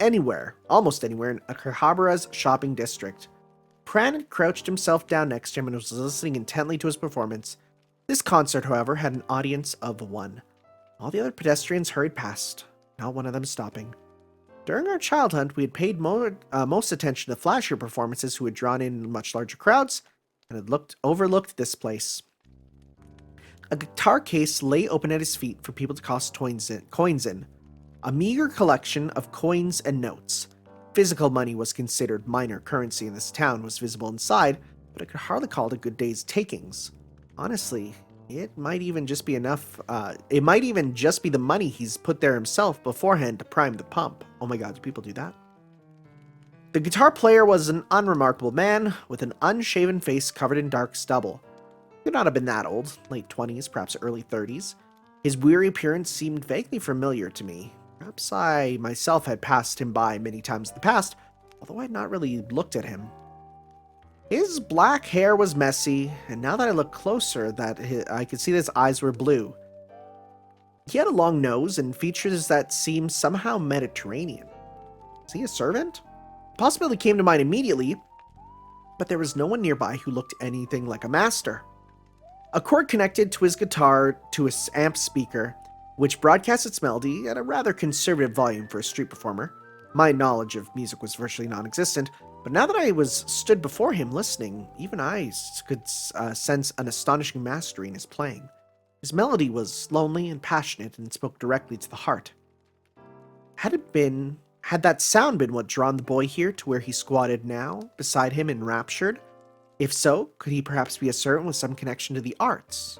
anywhere, almost anywhere, in Akihabara's shopping district. Pran had crouched himself down next to him and was listening intently to his performance. This concert, however, had an audience of one. All the other pedestrians hurried past, not one of them stopping. During our child hunt, we had paid most attention to flashier performances who had drawn in much larger crowds and had overlooked this place. A guitar case lay open at his feet for people to toss coins in. A meager collection of coins and notes. Physical money was considered minor currency in this town was visible inside, but I could hardly call it a good day's takings. Honestly, it might even just be enough. It might even just be the money he's put there himself beforehand to prime the pump. Oh my god, do people do that? The guitar player was an unremarkable man with an unshaven face covered in dark stubble. He could not have been that old, late 20s, perhaps early 30s. His weary appearance seemed vaguely familiar to me. Perhaps I myself had passed him by many times in the past, although I had not really looked at him. His black hair was messy, and now that I looked closer, I could see that his eyes were blue. He had a long nose and features that seemed somehow Mediterranean. Is he a servant? The possibility came to mind immediately, but there was no one nearby who looked anything like a master. A cord connected to his guitar to his amp speaker, which broadcast its melody at a rather conservative volume for a street performer. My knowledge of music was virtually non-existent, but now that I stood before him listening, even I could sense an astonishing mastery in his playing. His melody was lonely and passionate and spoke directly to the heart. Had that sound been what drawn the boy here to where he squatted now, beside him enraptured? If so, could he perhaps be a servant with some connection to the arts?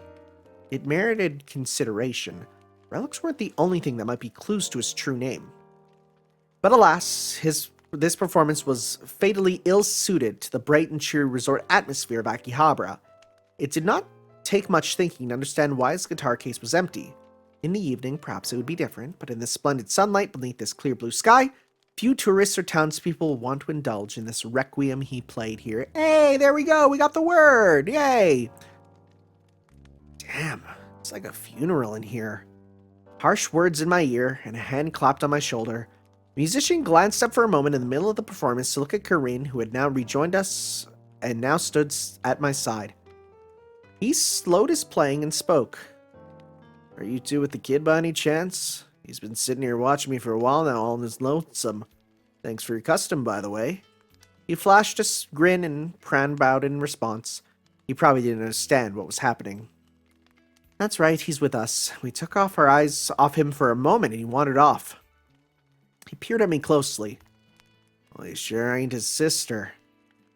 It merited consideration. Relics weren't the only thing that might be clues to his true name. But alas, this performance was fatally ill-suited to the bright and cheery resort atmosphere of Akihabara. It did not take much thinking to understand why his guitar case was empty. In the evening, perhaps it would be different, but in the splendid sunlight beneath this clear blue sky, few tourists or townspeople would want to indulge in this requiem he played here. Hey, there we go! We got the word! Yay! Damn, it's like a funeral in here. Harsh words in my ear, and a hand clapped on my shoulder. The musician glanced up for a moment in the middle of the performance to look at Karin, who had now rejoined us and now stood at my side. He slowed his playing and spoke. Are you two with the kid by any chance? He's been sitting here watching me for a while now, all in his lonesome. Thanks for your custom, by the way. He flashed a grin and Pran bowed in response. He probably didn't understand what was happening. That's right, he's with us. We took off our eyes off him for a moment and he wandered off. He peered at me closely. Well, he sure ain't his sister.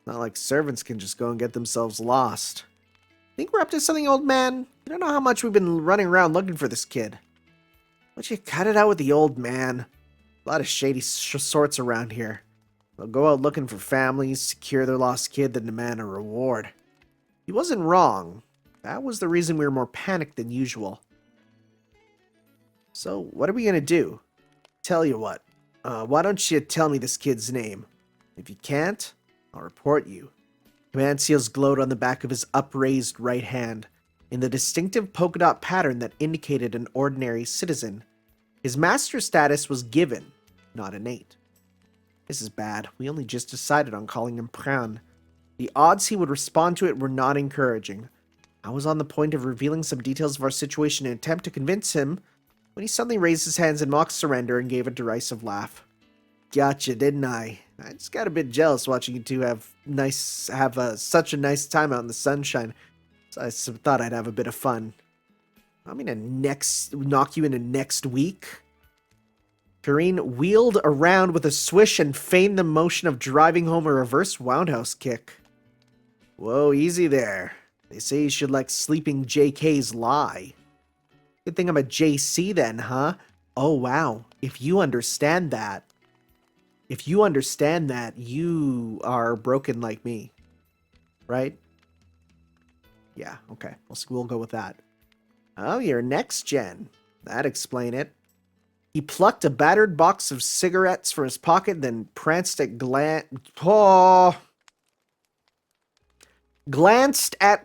Not like servants can just go and get themselves lost. Think we're up to something, old man? You don't know how much we've been running around looking for this kid. Why'd you cut it out with the old man? A lot of shady sorts around here. They'll go out looking for families, secure their lost kid, then demand a reward. He wasn't wrong. That was the reason we were more panicked than usual. So, what are we gonna do? Tell you what. Why don't you tell me this kid's name? If you can't, I'll report you. Command seals glowed on the back of his upraised right hand, in the distinctive polka dot pattern that indicated an ordinary citizen. His master status was given, not innate. This is bad. We only just decided on calling him Pran. The odds he would respond to it were not encouraging. I was on the point of revealing some details of our situation in an attempt to convince him, when he suddenly raised his hands in mock surrender and gave a derisive laugh. Gotcha, didn't I? I just got a bit jealous watching you two have such a nice time out in the sunshine. So I thought I'd have a bit of fun. I'm gonna knock you into next week. Karin wheeled around with a swish and feigned the motion of driving home a reverse roundhouse kick. Whoa, easy there. They say you should let sleeping JKs lie. Good thing I'm a JC then, huh? Oh wow, if you understand that, you are broken like me. Right? Yeah, okay. We'll go with that. Oh, you're next gen. That'd explain it. He plucked a battered box of cigarettes from his pocket, then glanced at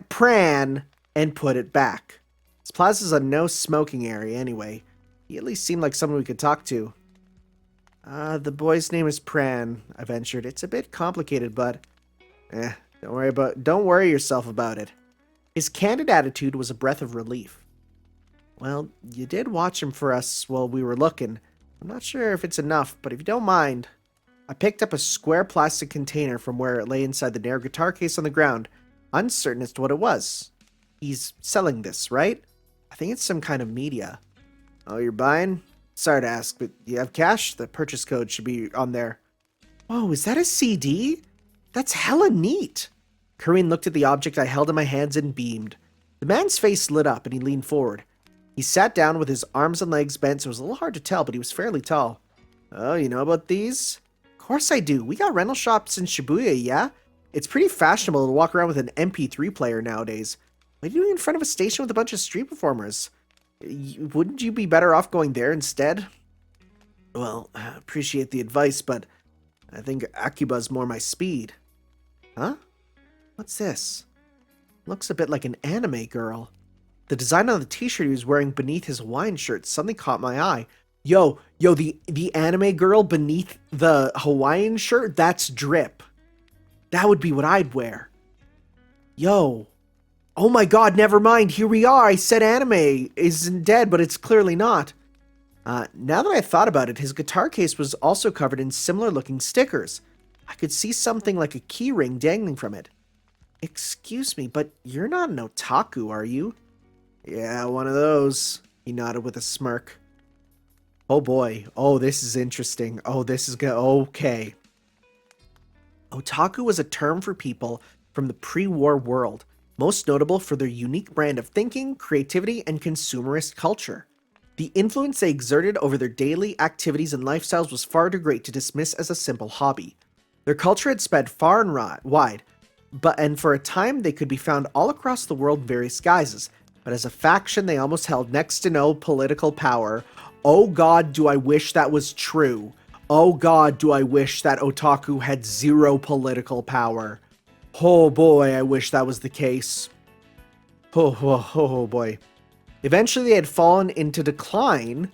Pran and put it back. This plaza's a no smoking area anyway. He at least seemed like someone we could talk to. The boy's name is Pran, I ventured. It's a bit complicated, but don't worry yourself about it. His candid attitude was a breath of relief. Well, you did watch him for us while we were looking. I'm not sure if it's enough, but if you don't mind, I picked up a square plastic container from where it lay inside the Nair guitar case on the ground, uncertain as to what it was. He's selling this, right? I think it's some kind of media. Oh, you're buying? Sorry to ask, but you have cash? The purchase code should be on there. Whoa, is that a CD? That's hella neat. Karin looked at the object I held in my hands and beamed. The man's face lit up and he leaned forward. He sat down with his arms and legs bent, so it was a little hard to tell, but he was fairly tall. Oh, you know about these? Of course I do. We got rental shops in Shibuya, yeah? It's pretty fashionable to walk around with an MP3 player nowadays. What are you doing in front of a station with a bunch of street performers? Wouldn't you be better off going there instead? Well, I appreciate the advice, but I think Akiba's more my speed. Huh? What's this? Looks a bit like an anime girl. The design on the t-shirt he was wearing beneath his Hawaiian shirt suddenly caught my eye. Yo, the anime girl beneath the Hawaiian shirt, that's drip. That would be what I'd wear. Yo. Oh my god, never mind. Here we are. I said anime isn't dead, but it's clearly not. Now that I thought about it, his guitar case was also covered in similar looking stickers. I could see something like a key ring dangling from it. Excuse me, but you're not an otaku, are you? Yeah, one of those. He nodded with a smirk. Oh boy. Oh, this is interesting. Oh, this is good. Okay. Otaku was a term for people from the pre-war world, most notable for their unique brand of thinking, creativity, and consumerist culture. The influence they exerted over their daily activities and lifestyles was far too great to dismiss as a simple hobby. Their culture had spread far and wide, and for a time they could be found all across the world in various guises, but as a faction they almost held next to no political power. Oh god, do I wish that was true. Oh god, do I wish that otaku had zero political power. Oh boy, I wish that was the case. Oh boy. Eventually they had fallen into decline,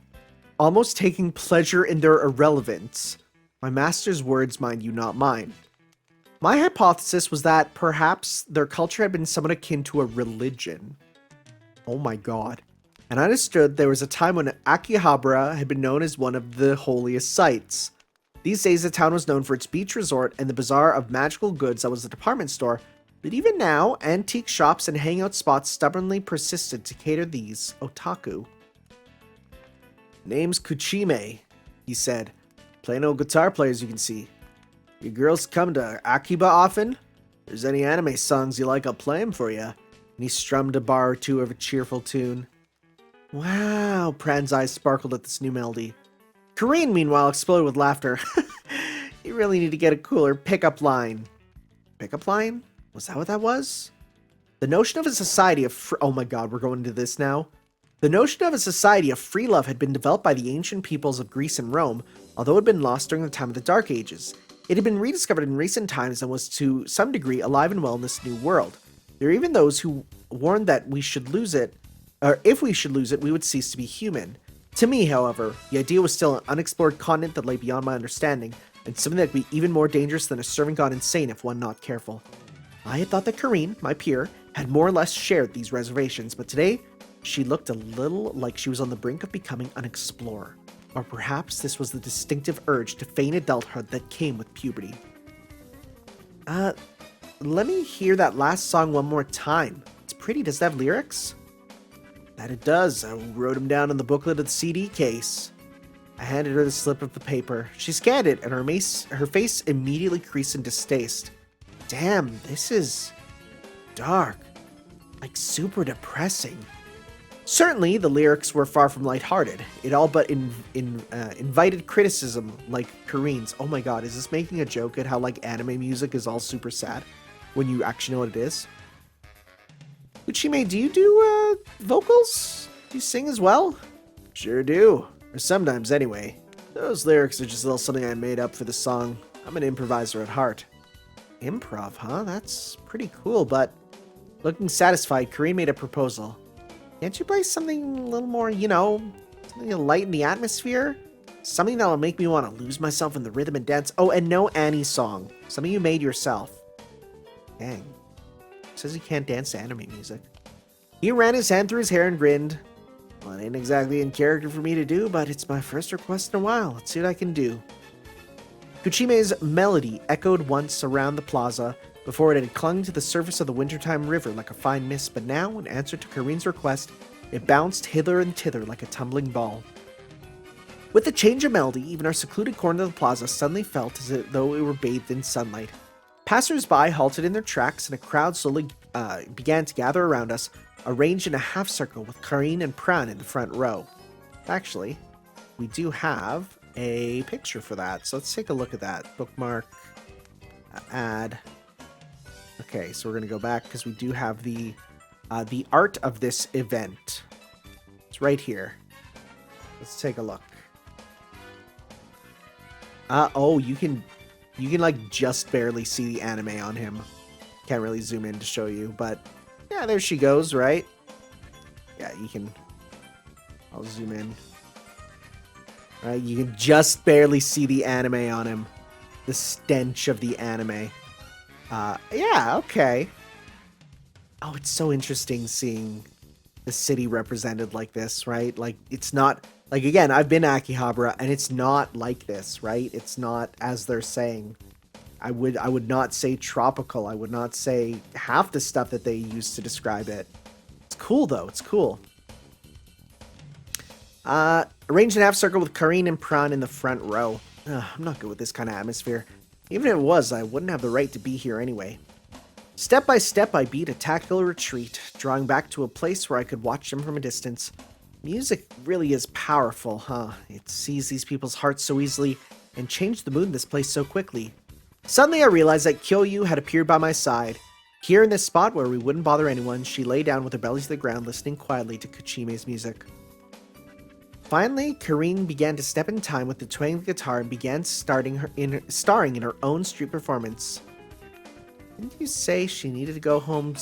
almost taking pleasure in their irrelevance. My master's words, mind you, not mine. My hypothesis was that perhaps their culture had been somewhat akin to a religion. Oh my god. And I understood there was a time when Akihabara had been known as one of the holiest sites. These days the town was known for its beach resort and the bazaar of magical goods that was the department store, but even now, antique shops and hangout spots stubbornly persisted to cater these otaku. Name's Kuchime, he said. Plain old guitar players, you can see. You girls come to Akiba often? If there's any anime songs you like, I'll play 'em for you. And he strummed a bar or two of a cheerful tune. Wow, Pran's eyes sparkled at this new melody. Korean, meanwhile, exploded with laughter. You really need to get a cooler pickup line. Pickup line? Was that what that was? The notion of a society of oh my god, we're going into this now. The notion of a society of free love had been developed by the ancient peoples of Greece and Rome, although it had been lost during the time of the Dark Ages. It had been rediscovered in recent times and was to some degree alive and well in this new world. There are even those who warned that we should lose it, or if we should lose it, we would cease to be human. To me, however, the idea was still an unexplored continent that lay beyond my understanding, and something that would be even more dangerous than a servant gone insane if one not careful. I had thought that Karine, my peer, had more or less shared these reservations, but today, she looked a little like she was on the brink of becoming an explorer. Or perhaps this was the distinctive urge to feign adulthood that came with puberty. Let me hear that last song one more time. It's pretty. Does it have lyrics? That it does. I wrote them down in the booklet of the CD case. I handed her the slip of the paper. She scanned it, and her face immediately creased in distaste. Damn, this is dark. Like super depressing. Certainly, the lyrics were far from lighthearted. It all but invited criticism, like Karine's. Oh my god, is this making a joke at how like anime music is all super sad when you actually know what it is? Uchime, do you do vocals? Do you sing as well? Sure do. Or sometimes anyway. Those lyrics are just a little something I made up for the song. I'm an improviser at heart. Improv, huh? That's pretty cool, but looking satisfied, Karine made a proposal. Can't you play something a little more, you know, something to lighten the atmosphere? Something that'll make me want to lose myself in the rhythm and dance. Oh, and no Annie song. Something you made yourself. Dang. Says he can't dance to anime music. He ran his hand through his hair and grinned. Well, it ain't exactly in character for me to do, but it's my first request in a while. Let's see what I can do. Kuchime's melody echoed once around the plaza before it had clung to the surface of the wintertime river like a fine mist, but now, in answer to Karine's request, it bounced hither and thither like a tumbling ball. With the change of melody, even our secluded corner of the plaza suddenly felt as though it were bathed in sunlight. Passers-by halted in their tracks, and a crowd slowly began to gather around us, arranged in a half circle with Karine and Pran in the front row. Actually, we do have a picture for that, so let's take a look at that. Bookmark, add. Okay, so we're going to go back because we do have the art of this event. It's right here. Let's take a look. Oh, you can like just barely see the anime on him. Can't really zoom in to show you, but yeah, there she goes, right? Yeah, you can. I'll zoom in. Right, you can just barely see the anime on him. The stench of the anime. Yeah, okay. Oh, it's so interesting seeing the city represented like this, right? Like, it's not... Like, again, I've been to Akihabara, and it's not like this, right? It's not as they're saying. I would not say tropical. I would not say half the stuff that they use to describe it. It's cool, though. It's cool. Arranged in a half circle with Karine and Pran in the front row. I'm not good with this kind of atmosphere. Even if it was, I wouldn't have the right to be here anyway. Step by step, I beat a tactical retreat, drawing back to a place where I could watch them from a distance. Music really is powerful, huh? It sees these people's hearts so easily and changed the mood in this place so quickly. Suddenly I realized that Kyoyu had appeared by my side. Here in this spot where we wouldn't bother anyone, she lay down with her belly to the ground, listening quietly to Kuchime's music. Finally, Karine began to step in time with the twang of the guitar and began starring in her own street performance. Didn't you say she needed to go home?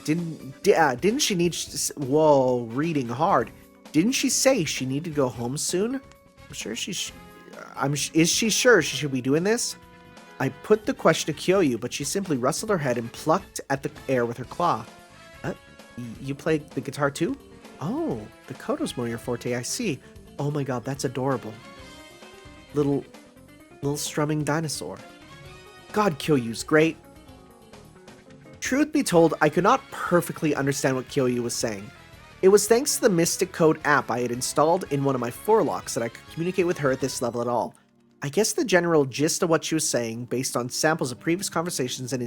Didn't she need? Whoa, reading hard. Didn't she say she needed to go home soon? I'm sure is she sure she should be doing this? I put the question to Kyoyu, but she simply rustled her head and plucked at the air with her claw. You play the guitar too? Oh, the koto's more your forte, I see. Oh my god, that's adorable. Little strumming dinosaur. God, Kyoyu's great. Truth be told, I could not perfectly understand what Kyoyu was saying. It was thanks to the Mystic Code app I had installed in one of my forlocks that I could communicate with her at this level at all. I guess the general gist of what she was saying, based on samples of previous conversations and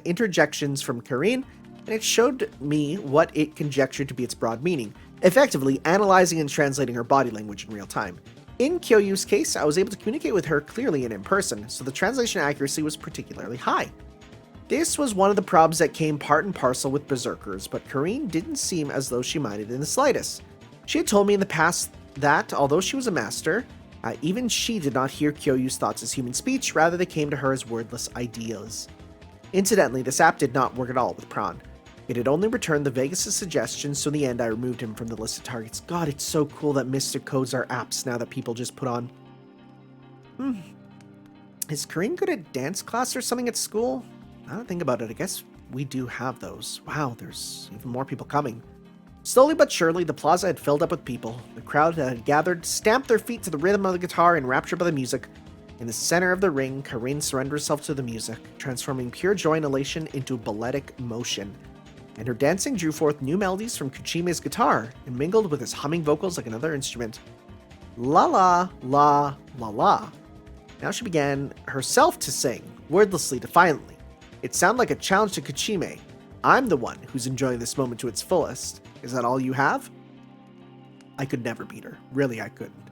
interjections from Karine, and it showed me what it conjectured to be its broad meaning, effectively analyzing and translating her body language in real time. In Kyoyu's case, I was able to communicate with her clearly and in person, so the translation accuracy was particularly high. This was one of the problems that came part and parcel with Berserkers, but Karine didn't seem as though she minded in the slightest. She had told me in the past that, although she was a master, even she did not hear Kyoyu's thoughts as human speech, rather they came to her as wordless ideas. Incidentally, this app did not work at all with Prawn. It had only returned the Vegas' suggestions, so in the end I removed him from the list of targets. God, it's so cool that Mystic Codes are apps now that people just put on. Is Karine good at dance class or something at school? I don't think about it, I guess we do have those. Wow, there's even more people coming. Slowly but surely, the plaza had filled up with people. The crowd had gathered, stamped their feet to the rhythm of the guitar, enraptured by the music. In the center of the ring, Karine surrendered herself to the music, transforming pure joy and elation into balletic motion. And her dancing drew forth new melodies from Kuchime's guitar and mingled with his humming vocals like another instrument. La la, la, la la. Now she began herself to sing, wordlessly, defiantly. It sounded like a challenge to Kuchime. I'm the one who's enjoying this moment to its fullest. Is that all you have? I could never beat her. Really, I couldn't.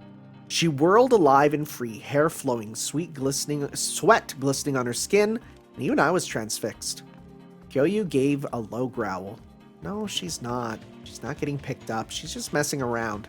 She whirled alive and free, hair flowing, sweat glistening on her skin, and even I was transfixed. Kyoyu gave a low growl. No, she's not. She's not getting picked up. She's just messing around.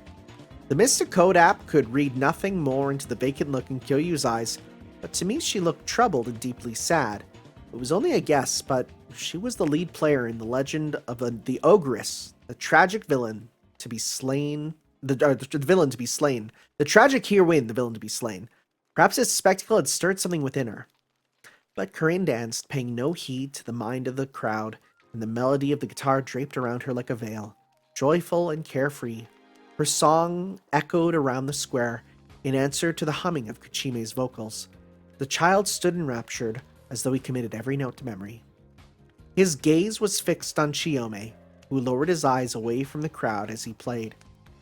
The Mystic Code app could read nothing more into the vacant look in Kyoyu's eyes, but to me she looked troubled and deeply sad. It was only a guess, but she was the lead player in the legend of the Ogress, the tragic villain to be slain. The villain to be slain. The tragic heroine, the villain to be slain. Perhaps this spectacle had stirred something within her. But Karine danced, paying no heed to the mind of the crowd, and the melody of the guitar draped around her like a veil, joyful and carefree. Her song echoed around the square in answer to the humming of Kuchime's vocals. The child stood enraptured, as though he committed every note to memory. His gaze was fixed on Chiyome, who lowered his eyes away from the crowd as he played,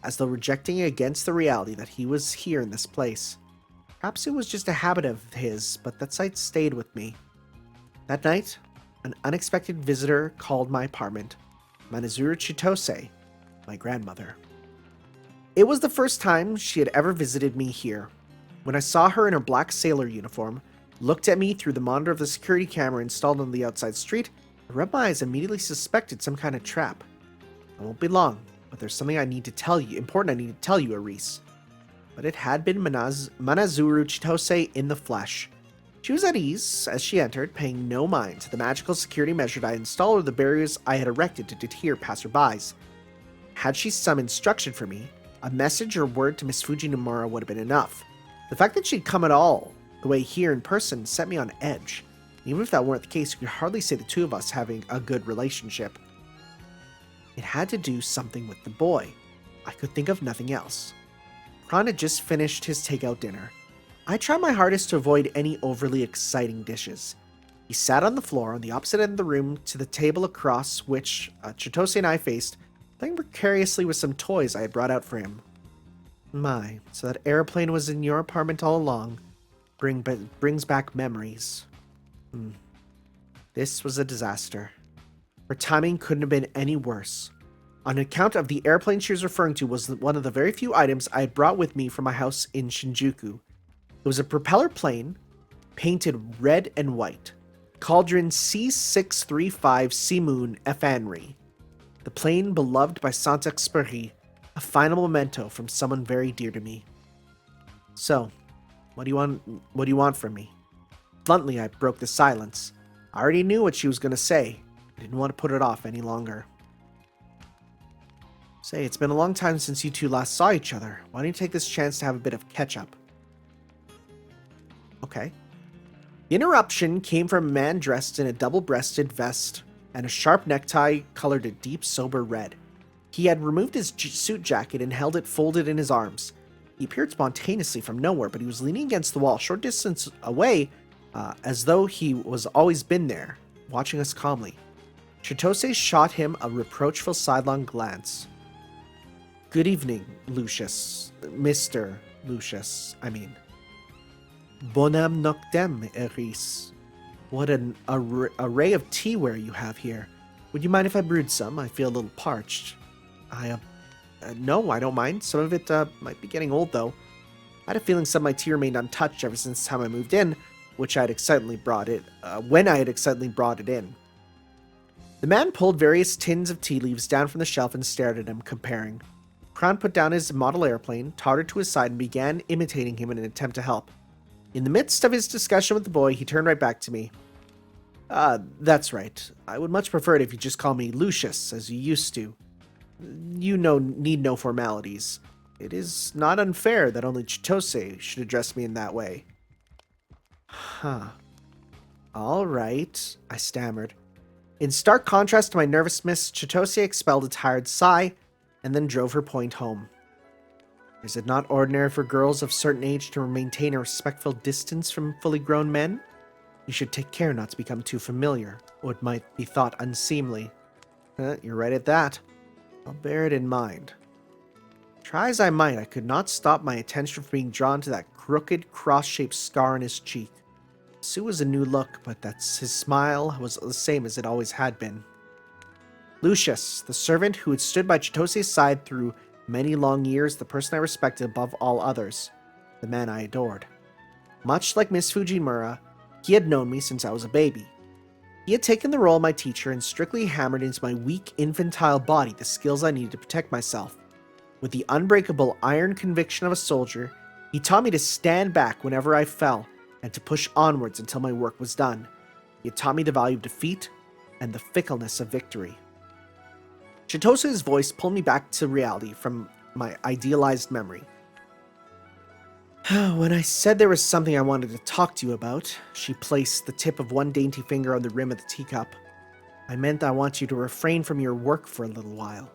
as though rejecting against the reality that he was here in this place. Perhaps it was just a habit of his, but that sight stayed with me. That night, an unexpected visitor called my apartment, Manazuru Chitose, my grandmother. It was the first time she had ever visited me here. When I saw her in her black sailor uniform, looked at me through the monitor of the security camera installed on the outside street, I rubbed my eyes and immediately suspected some kind of trap. I won't be long, but there's something I need to tell you, Erice. But it had been Manazuru Chitose in the flesh. She was at ease as she entered, paying no mind to the magical security measures I had installed or the barriers I had erected to deter passerbys. Had she some instruction for me, a message or word to Miss Fujinamura would have been enough. The fact that she'd come at all the way here in person set me on edge. Even if that weren't the case, you could hardly say the two of us having a good relationship. It had to do something with the boy. I could think of nothing else. Prawn had just finished his takeout dinner. I tried my hardest to avoid any overly exciting dishes. He sat on the floor on the opposite end of the room to the table across which Chitose and I faced, playing precariously with some toys I had brought out for him. My, so that airplane was in your apartment all along. Brings back memories. This was a disaster. Her timing couldn't have been any worse. On account of the airplane she was referring to was one of the very few items I had brought with me from my house in Shinjuku. It was a propeller plane, painted red and white. Cauldron C635 Simoon Fanry. The plane beloved by Saint-Exupéry, a final memento from someone very dear to me. So, what do you want from me? Bluntly, I broke the silence. I already knew what she was going to say. I didn't want to put it off any longer. Say, it's been a long time since you two last saw each other. Why don't you take this chance to have a bit of catch-up? Okay. The interruption came from a man dressed in a double-breasted vest and a sharp necktie colored a deep, sober red. He had removed his suit jacket and held it folded in his arms. He appeared spontaneously from nowhere, but he was leaning against the wall, short distance away, as though he was always been there, watching us calmly. Chitose shot him a reproachful sidelong glance. Good evening, Lucius. Mr. Lucius, I mean. Bonam noctem, Erice. What an array of teaware you have here. Would you mind if I brewed some? I feel a little parched. No, I don't mind. Some of it might be getting old, though. I had a feeling some of my tea remained untouched ever since the time I moved in, which I had excitedly brought it, when I had excitedly brought it in. The man pulled various tins of tea leaves down from the shelf and stared at him, comparing. Crown put down his model airplane, tottered to his side, and began imitating him in an attempt to help. In the midst of his discussion with the boy, he turned right back to me. That's right. I would much prefer it if you just call me Lucius, as you used to. You need no formalities. It is not unfair that only Chitose should address me in that way. Huh. All right, I stammered. In stark contrast to my nervousness, Chitose expelled a tired sigh, and then drove her point home. Is it not ordinary for girls of certain age to maintain a respectful distance from fully grown men? You should take care not to become too familiar, or it might be thought unseemly. You're right at that. I'll bear it in mind. Try as I might, I could not stop my attention from being drawn to that crooked, cross-shaped scar on his cheek. Sue was a new look, but his smile was the same as it always had been. Lucius, the servant who had stood by Chitose's side through many long years, the person I respected above all others, the man I adored. Much like Miss Fujimura, he had known me since I was a baby. He had taken the role of my teacher and strictly hammered into my weak, infantile body the skills I needed to protect myself. With the unbreakable iron conviction of a soldier, he taught me to stand back whenever I fell and to push onwards until my work was done. He had taught me the value of defeat and the fickleness of victory. Chitose's voice pulled me back to reality from my idealized memory. When I said there was something I wanted to talk to you about, she placed the tip of one dainty finger on the rim of the teacup. I meant I want you to refrain from your work for a little while.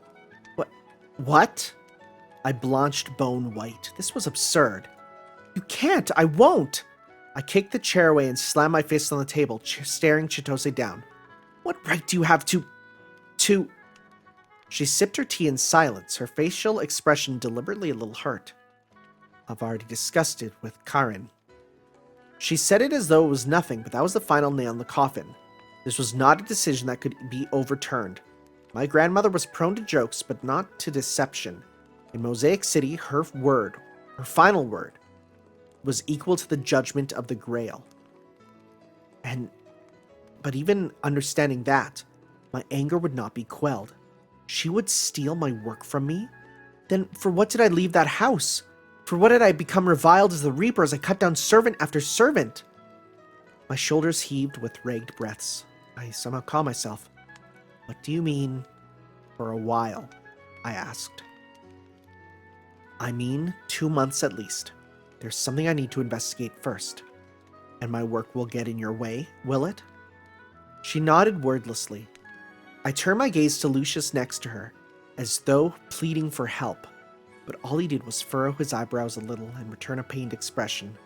What? I blanched bone white. This was absurd. You can't! I won't! I kicked the chair away and slammed my fist on the table, staring Chitose down. What right do you have to... She sipped her tea in silence, her facial expression deliberately a little hurt. I've already discussed it with Karin. She said it as though it was nothing, but that was the final nail in the coffin. This was not a decision that could be overturned. My grandmother was prone to jokes, but not to deception. In Mosaic City, her final word, was equal to the judgment of the Grail. But even understanding that, my anger would not be quelled. She would steal my work from me? Then for what did I leave that house? For what had I become reviled as the Reaper as I cut down servant after servant? My shoulders heaved with ragged breaths. I somehow calmed myself. What do you mean, for a while? I asked. I mean 2 months at least. There's something I need to investigate first. And my work will get in your way, will it? She nodded wordlessly. I turned my gaze to Lucius next to her, as though pleading for help, but all he did was furrow his eyebrows a little and return a pained expression,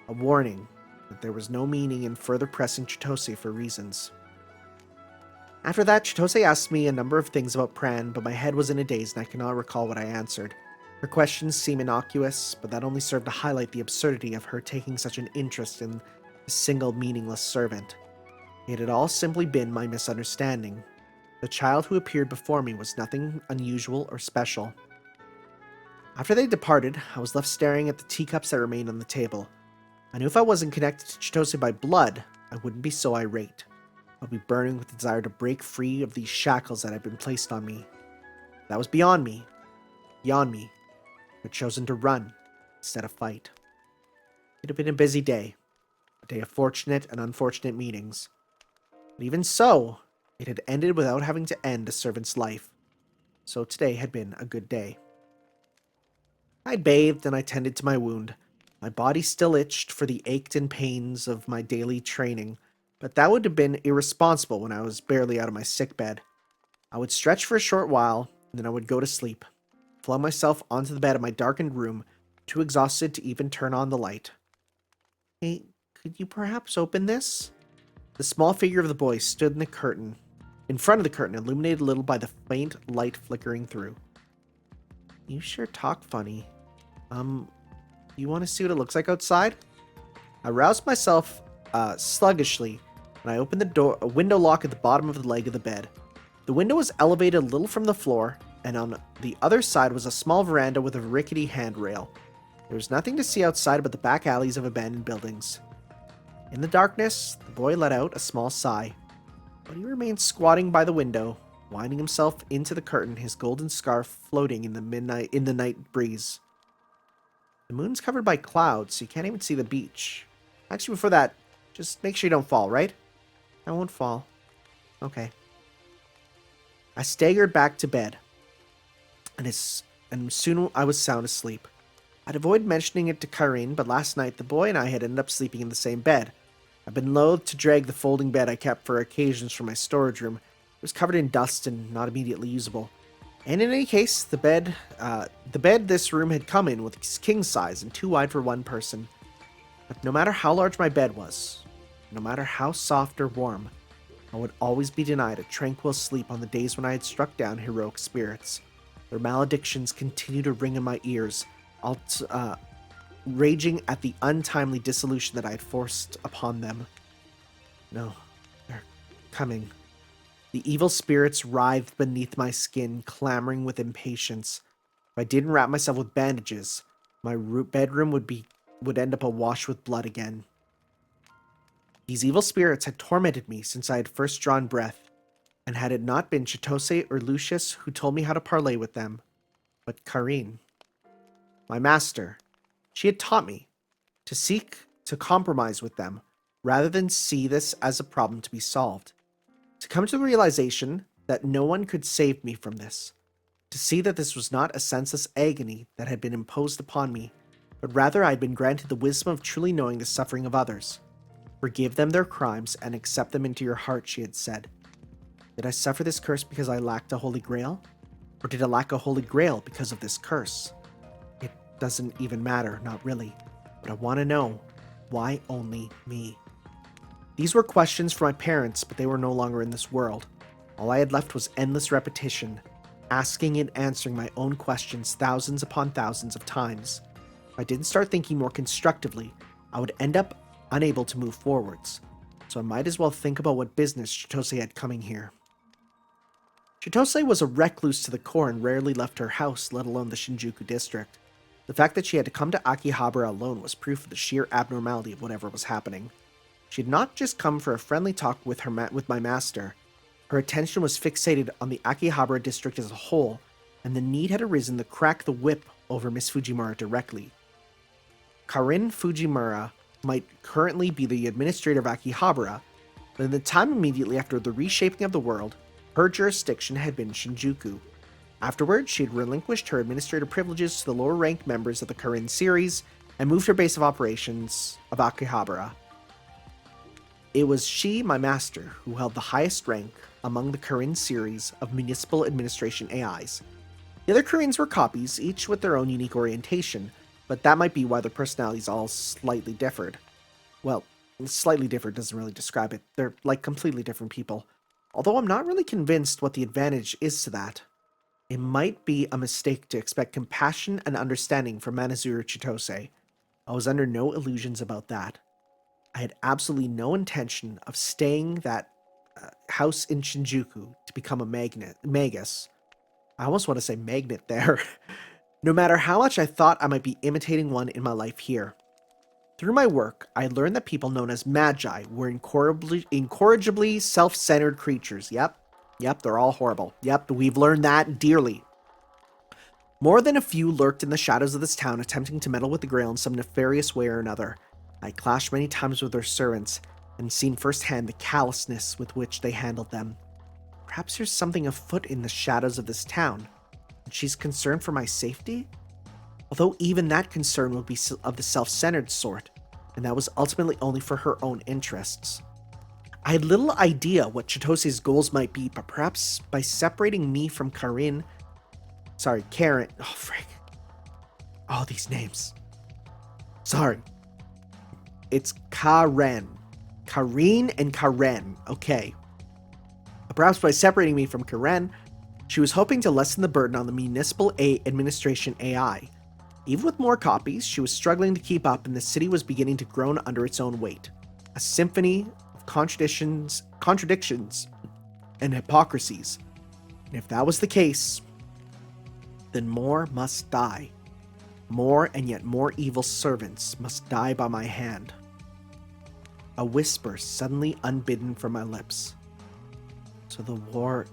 a warning that there was no meaning in further pressing Chitose for reasons. After that, Chitose asked me a number of things about Pran, but my head was in a daze and I cannot recall what I answered. Her questions seemed innocuous, but that only served to highlight the absurdity of her taking such an interest in a single meaningless servant. It had all simply been my misunderstanding. The child who appeared before me was nothing unusual or special. After they departed, I was left staring at the teacups that remained on the table. I knew if I wasn't connected to Chitose by blood, I wouldn't be so irate. I'd be burning with the desire to break free of these shackles that had been placed on me. That was beyond me. Beyond me. I had chosen to run instead of fight. It had been a busy day. A day of fortunate and unfortunate meetings. But even so, it had ended without having to end a servant's life. So today had been a good day. I bathed and I tended to my wound. My body still itched for the aches and pains of my daily training, but that would have been irresponsible when I was barely out of my sickbed. I would stretch for a short while, and then I would go to sleep, flung myself onto the bed of my darkened room, too exhausted to even turn on the light. Hey, could you perhaps open this? The small figure of the boy stood in front of the curtain, illuminated a little by the faint light flickering through. You sure talk funny. You want to see what it looks like outside? I roused myself sluggishly, and I opened a window lock at the bottom of the leg of the bed. The window was elevated a little from the floor, and on the other side was a small veranda with a rickety handrail. There was nothing to see outside but the back alleys of abandoned buildings. In the darkness, the boy let out a small sigh, but he remained squatting by the window, winding himself into the curtain, his golden scarf floating in the night breeze. The moon's covered by clouds, so you can't even see the beach. Actually, before that, just make sure you don't fall, right? I won't fall. Okay. I staggered back to bed, and soon I was sound asleep. I'd avoid mentioning it to Karin, but last night the boy and I had ended up sleeping in the same bed. I've been loath to drag the folding bed I kept for occasions from my storage room. It was covered in dust and not immediately usable. And in any case, the bed this room had come in was king size and too wide for one person. But no matter how large my bed was, no matter how soft or warm, I would always be denied a tranquil sleep on the days when I had struck down heroic spirits. Their maledictions continued to ring in my ears, raging at the untimely dissolution that I had forced upon them. No, they're coming. The evil spirits writhed beneath my skin, clamoring with impatience. If I didn't wrap myself with bandages, my bedroom would end up awash with blood again. These evil spirits had tormented me since I had first drawn breath, and had it not been Chitose or Lucius who told me how to parley with them, but Karin, my master, she had taught me to seek to compromise with them, rather than see this as a problem to be solved. To come to the realization that no one could save me from this. To see that this was not a senseless agony that had been imposed upon me, but rather I had been granted the wisdom of truly knowing the suffering of others. Forgive them their crimes and accept them into your heart, she had said. Did I suffer this curse because I lacked a holy grail? Or did I lack a holy grail because of this curse? It doesn't even matter, not really. But I want to know, why only me? These were questions for my parents, but they were no longer in this world. All I had left was endless repetition, asking and answering my own questions thousands upon thousands of times. If I didn't start thinking more constructively, I would end up unable to move forwards. So I might as well think about what business Chitose had coming here. Chitose was a recluse to the core and rarely left her house, let alone the Shinjuku district. The fact that she had to come to Akihabara alone was proof of the sheer abnormality of whatever was happening. She had not just come for a friendly talk with my master. Her attention was fixated on the Akihabara district as a whole, and the need had arisen to crack the whip over Miss Fujimura directly. Karin Fujimura might currently be the administrator of Akihabara, but in the time immediately after the reshaping of the world, her jurisdiction had been Shinjuku. Afterwards, she had relinquished her administrator privileges to the lower-ranked members of the Karin series and moved her base of operations of Akihabara. It was she, my master, who held the highest rank among the Karin series of municipal administration AIs. The other Karins were copies, each with their own unique orientation, but that might be why their personalities all slightly differed. Well, slightly different doesn't really describe it. They're like completely different people. Although I'm not really convinced what the advantage is to that. It might be a mistake to expect compassion and understanding from Manazuru Chitose. I was under no illusions about that. I had absolutely no intention of staying that house in Shinjuku to become a magus. I almost want to say magnet there. No matter how much I thought I might be imitating one in my life here. Through my work, I learned that people known as magi were incorrigibly self-centered creatures. Yep, they're all horrible. Yep, we've learned that dearly. More than a few lurked in the shadows of this town, attempting to meddle with the Grail in some nefarious way or another. I clashed many times with their servants, and seen firsthand the callousness with which they handled them. Perhaps there's something afoot in the shadows of this town, and she's concerned for my safety? Although even that concern would be of the self-centered sort, and that was ultimately only for her own interests. I had little idea what Chitose's goals might be, but perhaps by separating me from Karen, oh frick. Oh, these names. Sorry. It's Karen and Karen, okay. Perhaps by separating me from Karen, she was hoping to lessen the burden on the municipal administration AI. Even with more copies, she was struggling to keep up, and the city was beginning to groan under its own weight. A symphony of contradictions and hypocrisies. And if that was the case, then more must die. More and yet more evil servants must die by my hand. A whisper suddenly unbidden from my lips. So the war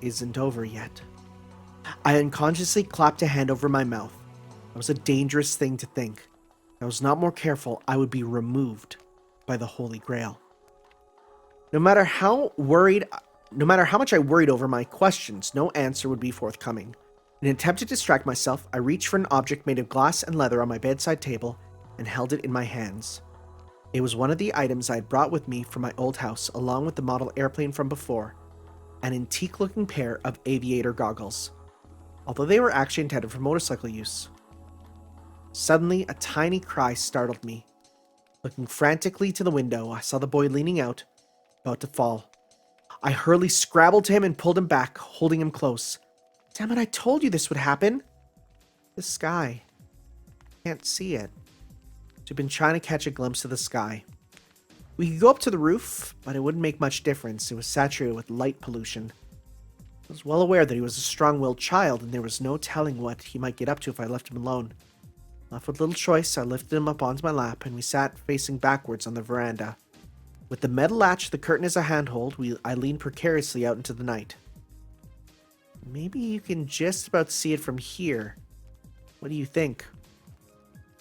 isn't over yet. I unconsciously clapped a hand over my mouth. That was a dangerous thing to think. If I was not more careful, I would be removed by the Holy Grail. No matter how much I worried over my questions, no answer would be forthcoming. In an attempt to distract myself, I reached for an object made of glass and leather on my bedside table and held it in my hands. It was one of the items I had brought with me from my old house, along with the model airplane from before, an antique-looking pair of aviator goggles, although they were actually intended for motorcycle use. Suddenly, a tiny cry startled me. Looking frantically to the window, I saw the boy leaning out, about to fall. I hurriedly scrabbled to him and pulled him back, holding him close. Damn it, I told you this would happen! The sky. Can't see it. She'd been trying to catch a glimpse of the sky. We could go up to the roof, but it wouldn't make much difference. It was saturated with light pollution. I was well aware that he was a strong-willed child, and there was no telling what he might get up to if I left him alone. Left with little choice, I lifted him up onto my lap, and we sat facing backwards on the veranda. With the metal latch of the curtain as a handhold, I leaned precariously out into the night. Maybe you can just about see it from here. What do you think?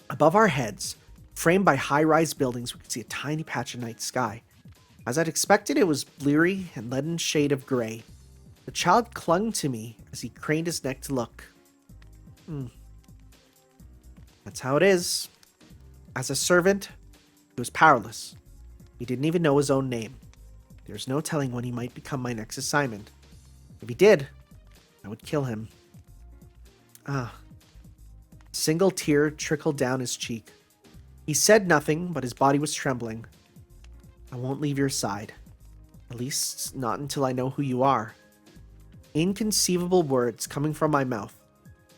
Above our heads, framed by high-rise buildings, we could see a tiny patch of night sky. As I'd expected, it was bleary and leaden shade of gray. The child clung to me as he craned his neck to look. That's how it is. As a servant, he was powerless. He didn't even know his own name. There's no telling when he might become my next assignment. If he did, I would kill him. A single tear trickled down his cheek. He said nothing, but his body was trembling. I won't leave your side. At least not until I know who you are. Inconceivable words coming from my mouth.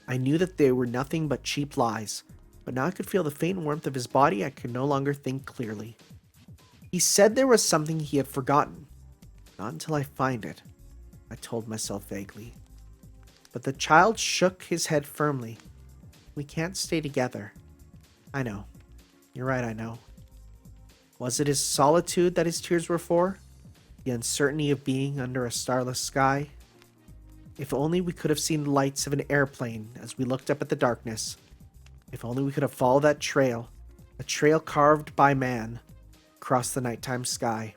I knew that they were nothing but cheap lies, but now I could feel the faint warmth of his body. I could no longer think clearly. He said there was something he had forgotten. Not until I find it, I told myself vaguely. But the child shook his head firmly. We can't stay together. I know. You're right, I know. Was it his solitude that his tears were for? The uncertainty of being under a starless sky? If only we could have seen the lights of an airplane as we looked up at the darkness. If only we could have followed that trail, a trail carved by man, across the nighttime sky.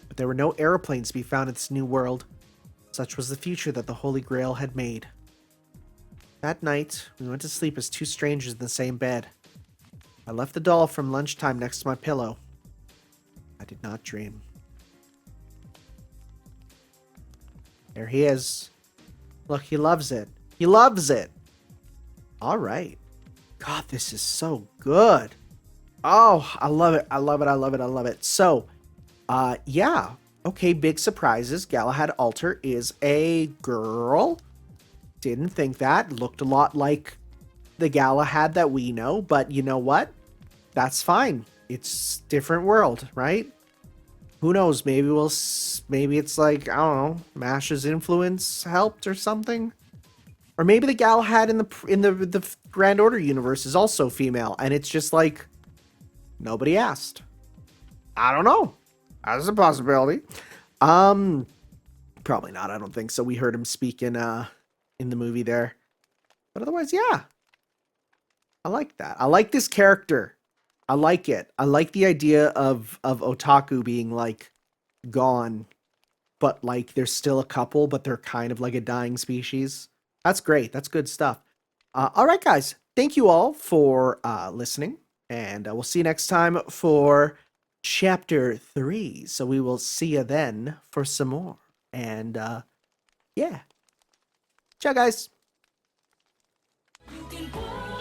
But there were no airplanes to be found in this new world. Such was the future that the Holy Grail had made. That night, we went to sleep as two strangers in the same bed. I left the doll from lunchtime next to my pillow. I did not dream. There he is. Look, he loves it. He loves it. All right. God, this is so good. Oh, I love it. I love it. I love it. I love it. So, yeah. Okay, big surprises. Galahad Alter is a girl. Didn't think that. Looked a lot like the Galahad that we know, but you know what? That's fine. It's different world, right? who knows? Maybe maybe it's like, I don't know, Mash's influence helped or something. Or maybe the Galahad in the Grand Order universe is also female, and it's just like nobody asked. I don't know. That's a possibility. Probably not. I don't think so. We heard him speak in the movie there, but otherwise, yeah. I like that. I like this character. I like it. I like the idea of otaku being like gone, but like there's still a couple, but they're kind of like a dying species. That's great. That's good stuff. All right, guys. Thank you all for listening, and we'll see you next time for Chapter 3. So we will see you then for some more. And yeah. Ciao, guys. You can